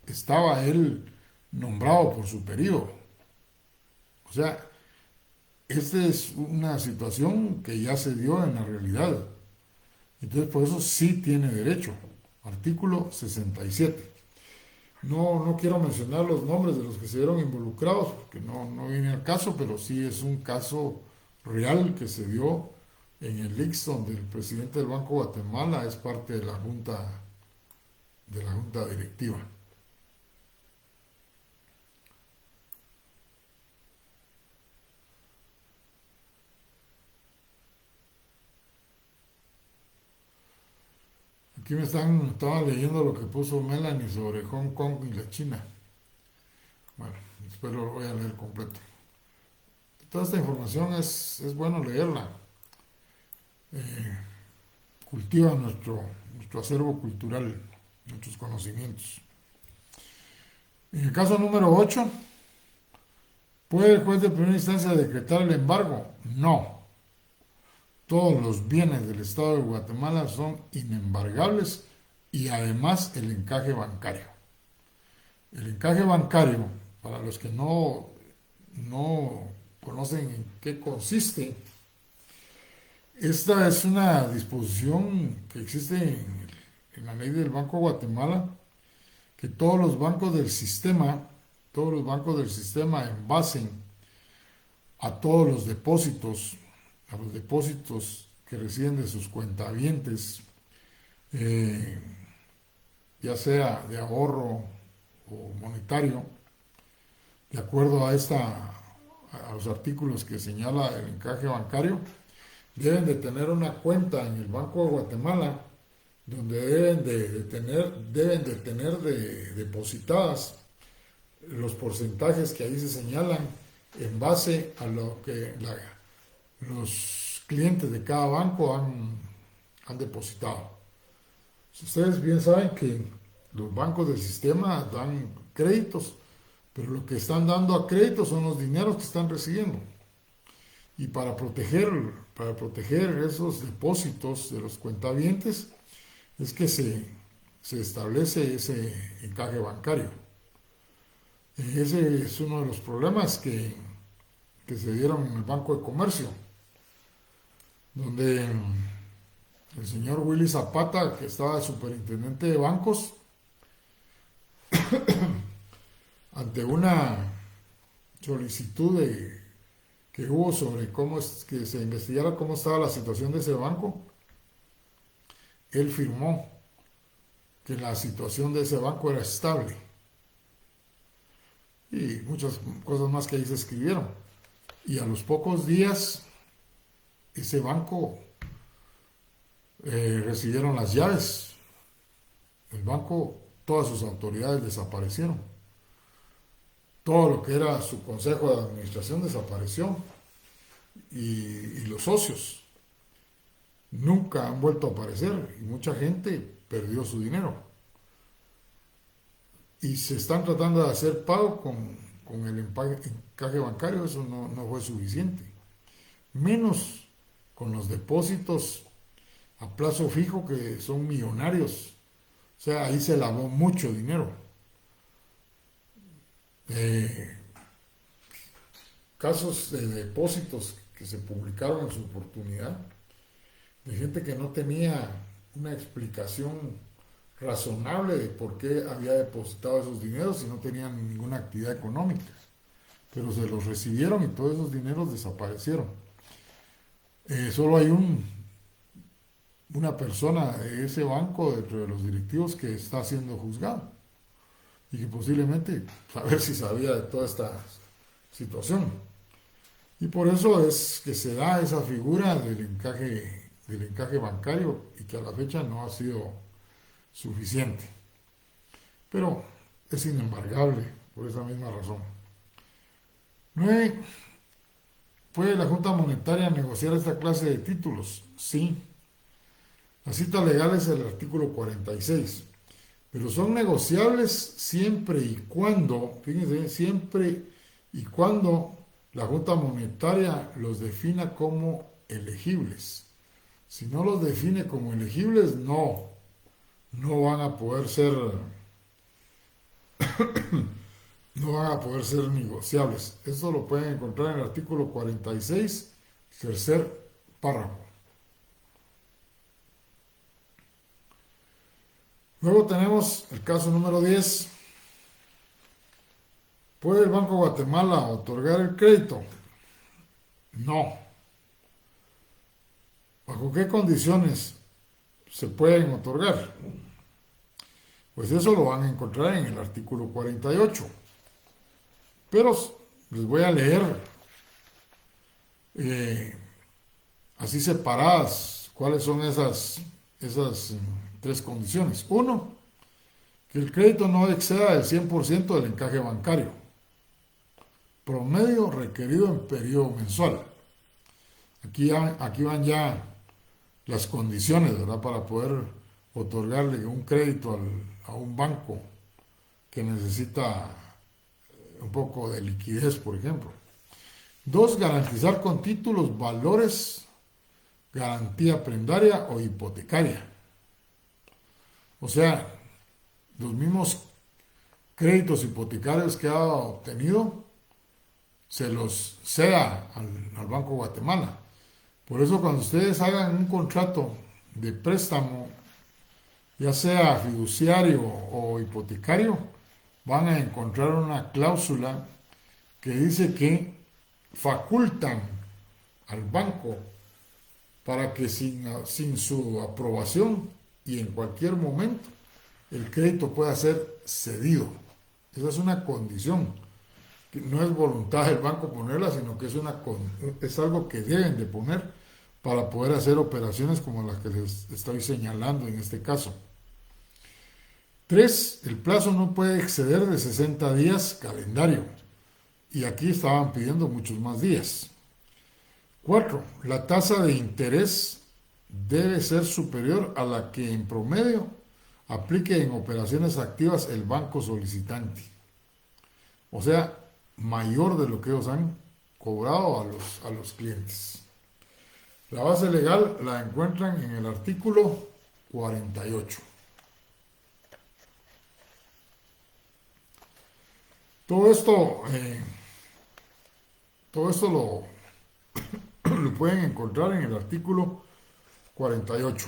estaba él nombrado por su periodo. O sea, esta es una situación que ya se dio en la realidad. Entonces, por eso sí tiene derecho. Artículo 67. No quiero mencionar los nombres de los que se vieron involucrados, porque no viene al caso, pero sí es un caso real que se dio en el ICS, donde el presidente del Banco de Guatemala es parte de la junta directiva. Aquí estaba leyendo lo que puso Melanie sobre Hong Kong y la China. Bueno, después lo voy a leer completo. Toda esta información es bueno leerla. Cultiva nuestro acervo cultural, nuestros conocimientos. En el caso número 8, ¿puede el juez de primera instancia decretar el embargo? No. Todos los bienes del Estado de Guatemala son inembargables y además el encaje bancario. El encaje bancario, para los que no conocen en qué consiste, esta es una disposición que existe en la ley del Banco de Guatemala que todos los bancos del sistema en base a todos los depósitos, a los depósitos que reciben de sus cuentavientes, eh, ya sea de ahorro o monetario, de acuerdo a los artículos que señala el encaje bancario, deben de tener una cuenta en el Banco de Guatemala donde deben de tener depositadas los porcentajes que ahí se señalan en base a lo que los clientes de cada banco han depositado. Ustedes bien saben que los bancos del sistema dan créditos, pero lo que están dando a crédito son los dineros que están recibiendo. Y para proteger esos depósitos de los cuentavientes es que se establece ese encaje bancario. Ese es uno de los problemas que se dieron en el Banco de Comercio, donde el señor Willy Zapata, que estaba de superintendente de bancos, ante una solicitud que hubo sobre que se investigara cómo estaba la situación de ese banco, él firmó que la situación de ese banco era estable y muchas cosas más que ahí se escribieron. Y a los pocos días ese banco recibieron las llaves. El banco, todas sus autoridades desaparecieron. Todo lo que era su consejo de administración desapareció. Y los socios nunca han vuelto a aparecer y mucha gente perdió su dinero. Y se están tratando de hacer pago con el encaje bancario, eso no fue suficiente. Menos con los depósitos a plazo fijo que son millonarios. O sea, ahí se lavó mucho dinero. Casos de depósitos que se publicaron en su oportunidad, de gente que no tenía una explicación razonable de por qué había depositado esos dineros y no tenían ninguna actividad económica, pero se los recibieron y todos esos dineros desaparecieron. Solo hay una persona de ese banco, dentro de los directivos, que está siendo juzgado y que posiblemente a ver si sabía de toda esta situación. Y por eso es que se da esa figura del encaje bancario y que a la fecha no ha sido suficiente. Pero es inembargable por esa misma razón. 9. ¿Puede la Junta Monetaria negociar esta clase de títulos? Sí. La cita legal es el artículo 46. Pero son negociables siempre y cuando, fíjense, siempre y cuando la Junta Monetaria los defina como elegibles. Si no los define como elegibles, no van a poder ser no van a poder ser negociables. Esto lo pueden encontrar en el artículo 46, tercer párrafo. Luego tenemos el caso número 10. ¿Puede el Banco de Guatemala otorgar el crédito? No. ¿Bajo qué condiciones se pueden otorgar? Pues eso lo van a encontrar en el artículo 48. Pero les voy a leer así separadas cuáles son esas tres condiciones. 1, que el crédito no exceda el 100% del encaje bancario promedio requerido en periodo mensual. Aquí van ya las condiciones, ¿verdad?, para poder otorgarle un crédito a un banco que necesita un poco de liquidez, por ejemplo. 2, garantizar con títulos valores, garantía prendaria o hipotecaria. O sea, los mismos créditos hipotecarios que ha obtenido se los ceda al Banco de Guatemala. Por eso cuando ustedes hagan un contrato de préstamo ya sea fiduciario o hipotecario, van a encontrar una cláusula que dice que facultan al banco para que sin su aprobación y en cualquier momento el crédito pueda ser cedido. Esa es una condición, que no es voluntad del banco ponerla, sino que es algo que deben de poner para poder hacer operaciones como las que les estoy señalando en este caso. 3. El plazo no puede exceder de 60 días calendario. Y aquí estaban pidiendo muchos más días. 4. La tasa de interés debe ser superior a la que en promedio aplique en operaciones activas el banco solicitante. O sea, mayor de lo que ellos han cobrado a los clientes. La base legal la encuentran en el artículo 48. Todo esto, todo esto lo pueden encontrar en el artículo 48.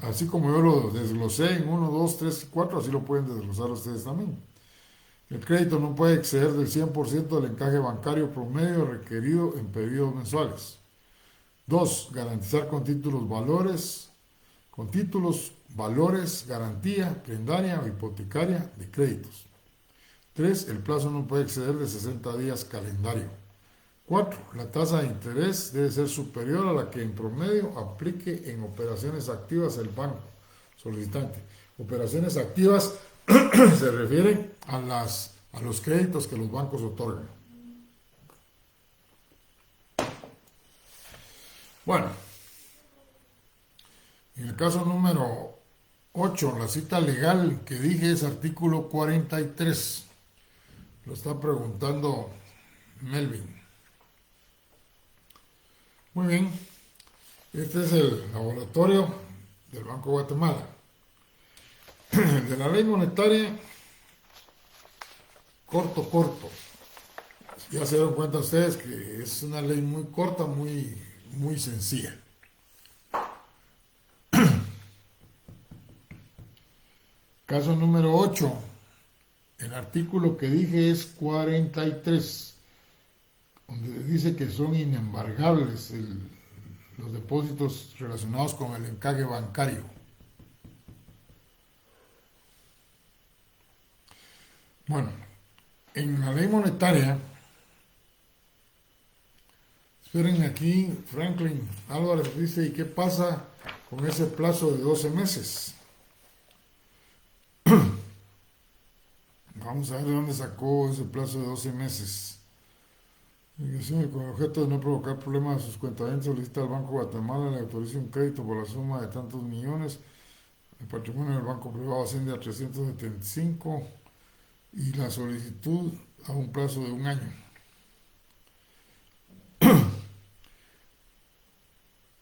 Así como yo lo desglosé en 1, 2, 3 y 4, así lo pueden desglosar ustedes también. El crédito no puede exceder del 100% del encaje bancario promedio requerido en periodos mensuales. 2. Garantizar con títulos, valores, garantía, prendaria o hipotecaria de créditos. 3. El plazo no puede exceder de 60 días calendario. 4. La tasa de interés debe ser superior a la que en promedio aplique en operaciones activas el banco solicitante. Operaciones activas se refieren a los créditos que los bancos otorgan. Bueno, en el caso número 8, la cita legal que dije es artículo 43. Lo está preguntando Melvin. Muy bien, este es el laboratorio del Banco de Guatemala. De la ley monetaria, corto. Ya se dieron cuenta ustedes que es una ley muy corta, muy sencilla. Caso número 8, el artículo que dije es 43, donde dice que son inembargables los depósitos relacionados con el encaje bancario. Bueno, en la ley monetaria, esperen aquí, Franklin Álvarez dice, ¿y qué pasa con ese plazo de 12 meses? Vamos a ver de dónde sacó ese plazo de 12 meses. Con el objeto de no provocar problemas a sus cuentavientes, solicita al Banco de Guatemala le autorice un crédito por la suma de tantos millones. El patrimonio del banco privado asciende a 375 y la solicitud a un plazo de un año.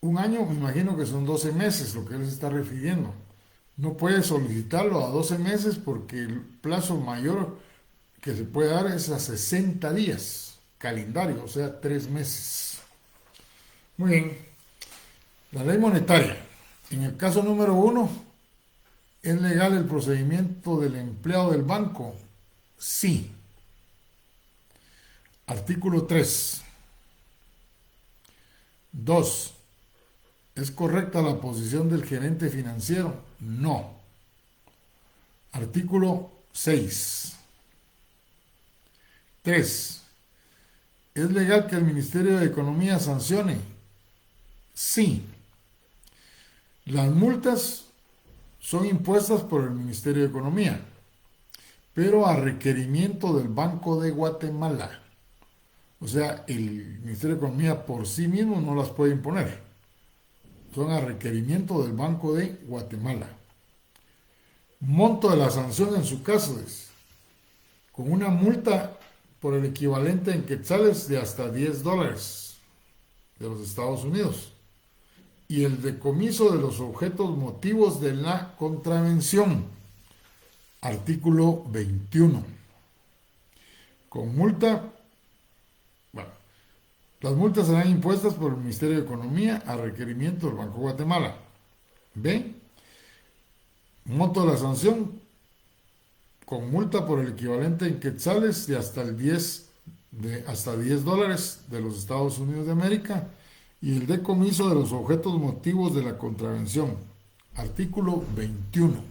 Un año, me imagino que son 12 meses, lo que él se está refiriendo. No puede solicitarlo a 12 meses porque el plazo mayor que se puede dar es a 60 días calendario, o sea, 3 meses. Muy bien. La ley monetaria. En el caso número 1, ¿es legal el procedimiento del empleado del banco? Sí. Artículo 3. 2. ¿Es correcta la posición del gerente financiero? No. Artículo 6. 3. ¿Es legal que el Ministerio de Economía sancione? Sí. Las multas son impuestas por el Ministerio de Economía, pero a requerimiento del Banco de Guatemala. O sea, el Ministerio de Economía por sí mismo no las puede imponer. Son a requerimiento del Banco de Guatemala. Monto de la sanción en su caso es con una multa por el equivalente en quetzales de hasta $10 de los Estados Unidos y el decomiso de los objetos motivos de la contravención. Artículo 21. Con multa, bueno, las multas serán impuestas por el Ministerio de Economía a requerimiento del Banco de Guatemala. B. Monto de la sanción con multa por el equivalente en quetzales de hasta hasta $10 de los Estados Unidos de América y el decomiso de los objetos motivos de la contravención. Artículo 21.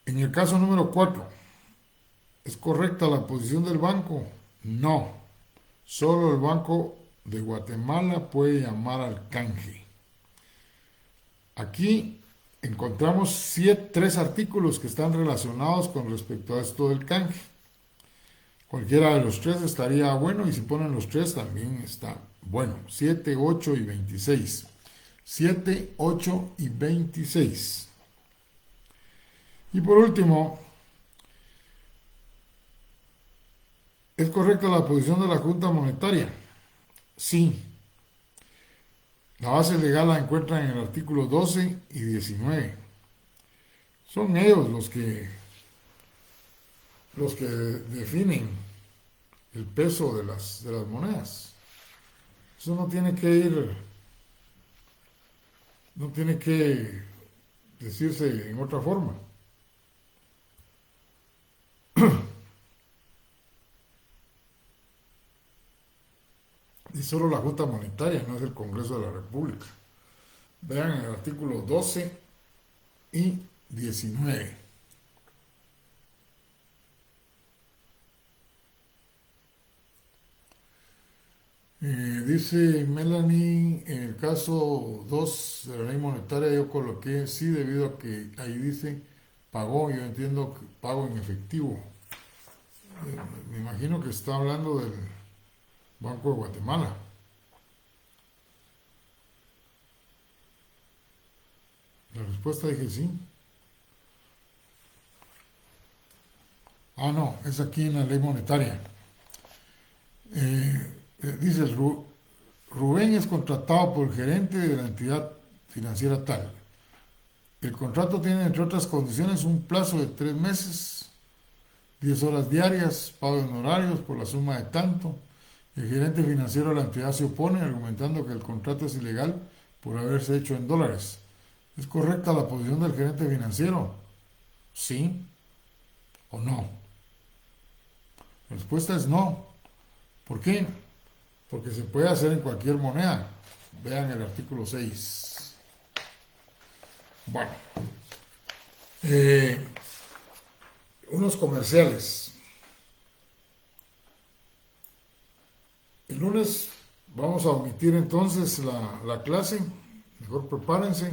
En el caso número 4, ¿es correcta la posición del banco? No. Solo el Banco de Guatemala puede llamar al canje. Aquí encontramos 3 artículos que están relacionados con respecto a esto del canje. Cualquiera de los 3 estaría bueno y si ponen los 3 también está bueno. 7, 8 y 26. 7, 8 y 26. Y por último, ¿es correcta la posición de la Junta Monetaria? Sí. La base legal la encuentran en el artículo 12 y 19. Son ellos los que definen el peso de las monedas. Eso no tiene que decirse en otra forma. Y solo la Junta Monetaria, no es el Congreso de la República. Vean el artículo 12 y 19. Dice Melanie, en el caso 2 de la ley monetaria yo coloqué sí debido a que ahí dice pagó, yo entiendo que pago en efectivo. Me imagino que está hablando del Banco de Guatemala. La respuesta dije sí. Ah, no, es aquí en la ley monetaria. Dice Rubén es contratado por el gerente de la entidad financiera tal. El contrato tiene, entre otras condiciones, un plazo de 3 meses, 10 horas diarias, pago de honorarios por la suma de tanto. El gerente financiero de la entidad se opone, argumentando que el contrato es ilegal por haberse hecho en dólares. ¿Es correcta la posición del gerente financiero? ¿Sí o no? La respuesta es no. ¿Por qué? Porque se puede hacer en cualquier moneda. Vean el artículo 6. Bueno, unos comerciales. El lunes vamos a omitir entonces la clase. Mejor prepárense.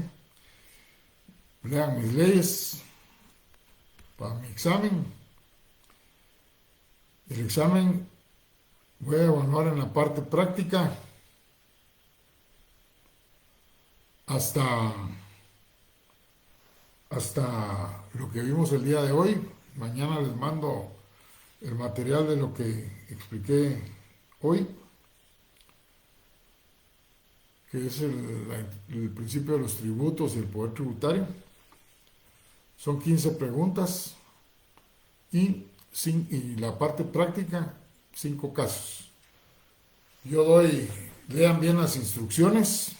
Lean mis leyes para mi examen. El examen voy a evaluar en la parte práctica hasta lo que vimos el día de hoy. Mañana les mando el material de lo que expliqué hoy, que es el principio de los tributos y el poder tributario. Son 15 preguntas y la parte práctica, 5 casos. Lean bien las instrucciones.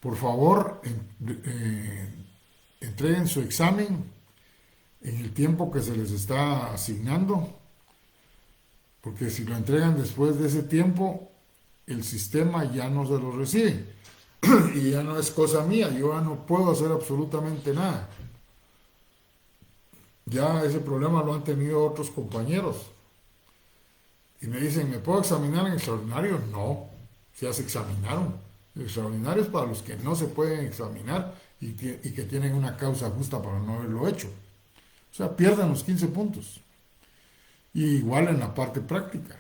Por favor, entreguen su examen en el tiempo que se les está asignando, porque si lo entregan después de ese tiempo, el sistema ya no se lo recibe y ya no es cosa mía, yo ya no puedo hacer absolutamente nada. Ya ese problema lo han tenido otros compañeros y me dicen, ¿me puedo examinar en extraordinario? No, ya se examinaron. El extraordinario es para los que no se pueden examinar y que tienen una causa justa para no haberlo hecho. O sea, pierden los 15 puntos. Y igual en la parte práctica.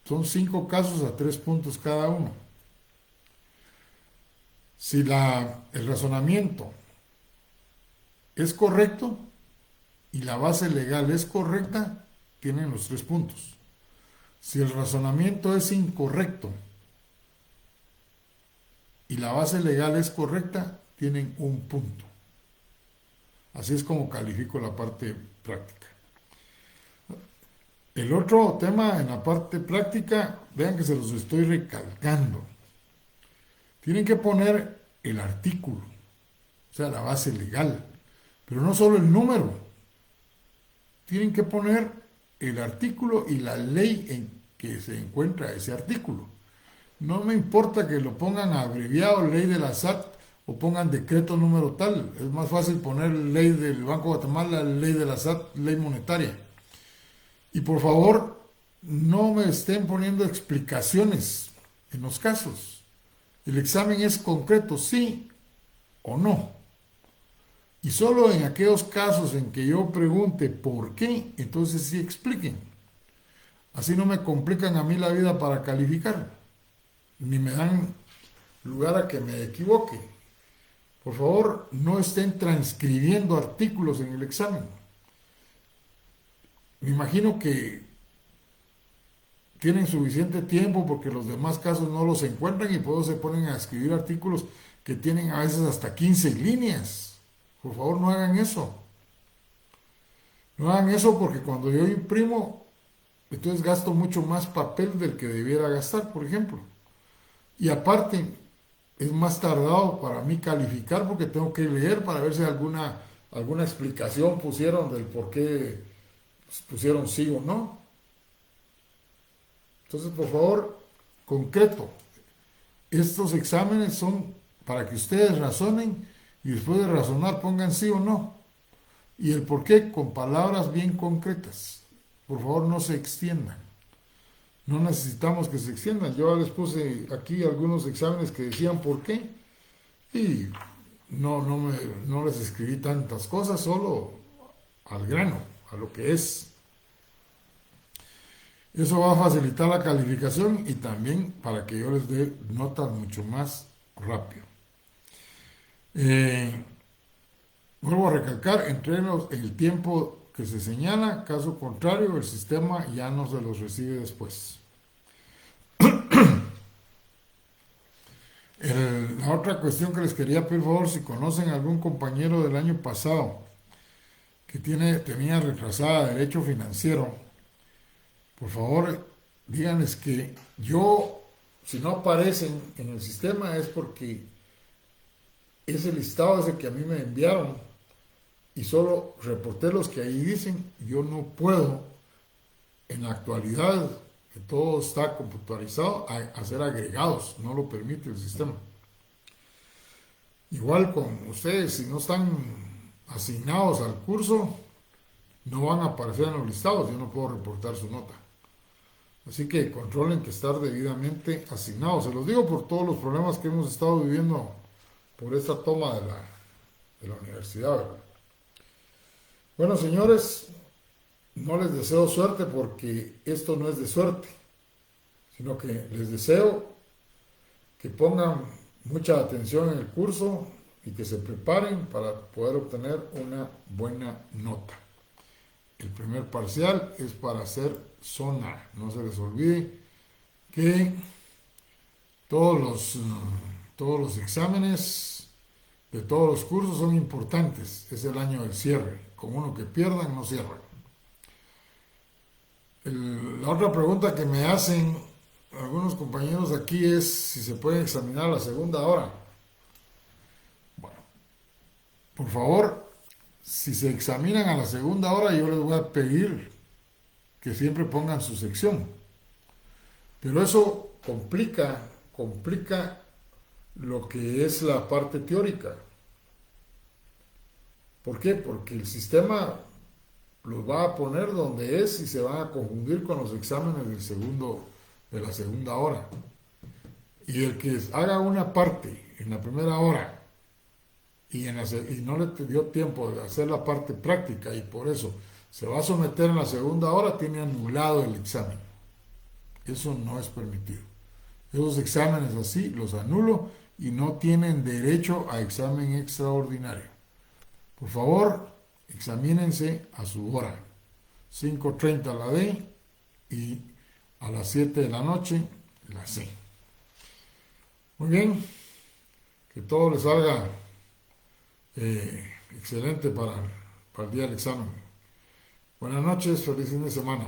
Son 5 casos a 3 puntos cada uno. Si el razonamiento es correcto y la base legal es correcta, tienen los 3 puntos. Si el razonamiento es incorrecto y la base legal es correcta, tienen 1 punto. Así es como califico la parte práctica. El otro tema en la parte práctica, vean que se los estoy recalcando. Tienen que poner el artículo, o sea, la base legal, pero no solo el número. Tienen que poner el artículo y la ley en que se encuentra ese artículo. No me importa que lo pongan abreviado, ley de la SAT, o pongan decreto número tal. Es más fácil poner ley del Banco de Guatemala, ley de la SAT, ley monetaria. Y por favor, no me estén poniendo explicaciones en los casos. El examen es concreto, sí o no. Y solo en aquellos casos en que yo pregunte por qué, entonces sí expliquen. Así no me complican a mí la vida para calificar, ni me dan lugar a que me equivoque. Por favor, no estén transcribiendo artículos en el examen. Me imagino que tienen suficiente tiempo porque los demás casos no los encuentran y por eso se ponen a escribir artículos que tienen a veces hasta 15 líneas. Por favor, no hagan eso. No hagan eso porque cuando yo imprimo, entonces gasto mucho más papel del que debiera gastar, por ejemplo. Y aparte, es más tardado para mí calificar porque tengo que leer para ver si alguna explicación pusieron del por qué pusieron sí o no. Entonces, por favor, concreto. Estos exámenes son para que ustedes razonen y después de razonar pongan sí o no. Y el por qué con palabras bien concretas. Por favor, no se extiendan. No necesitamos que se extiendan. Yo les puse aquí algunos exámenes que decían por qué y no les escribí tantas cosas, solo al grano, a lo que es. Eso va a facilitar la calificación y también para que yo les dé notas mucho más rápido. Vuelvo a recalcar, entrenos en el tiempo que se señala, caso contrario, el sistema ya no se los recibe después. La otra cuestión que les quería pedir, por favor, si conocen algún compañero del año pasado que tenía retrasada derecho financiero, por favor, díganles que si no aparecen en el sistema es porque ese listado es el que a mí me enviaron y solo reporté los que ahí dicen. Yo no puedo, en la actualidad, que todo está computarizado, hacer agregados, no lo permite el sistema. Igual con ustedes, si no están asignados al curso, no van a aparecer en los listados, yo no puedo reportar su nota. Así que controlen que estar debidamente asignados. Se los digo por todos los problemas que hemos estado viviendo por esta toma de la universidad, ¿verdad? Bueno, señores, no les deseo suerte porque esto no es de suerte, sino que les deseo que pongan mucha atención en el curso y que se preparen para poder obtener una buena nota. El primer parcial es para hacer zona. No se les olvide que todos los exámenes de todos los cursos son importantes. Es el año del cierre. Con uno que pierdan, no cierran. La otra pregunta que me hacen algunos compañeros aquí es si se puede examinar a la segunda hora. Bueno, por favor, si se examinan a la segunda hora, yo les voy a pedir que siempre pongan su sección. Pero eso complica lo que es la parte teórica. ¿Por qué? Porque el sistema los va a poner donde es y se van a confundir con los exámenes de la segunda hora. Y el que haga una parte en la primera hora y no le dio tiempo de hacer la parte práctica y por eso se va a someter en la segunda hora, tiene anulado el examen. Eso no es permitido. Esos exámenes así los anulo y no tienen derecho a examen extraordinario. Por favor, examínense a su hora. 5:30 la D y a las 7 de la noche la C. Muy bien, que todo les salga excelente para el día del examen. Buenas noches, feliz fin de semana.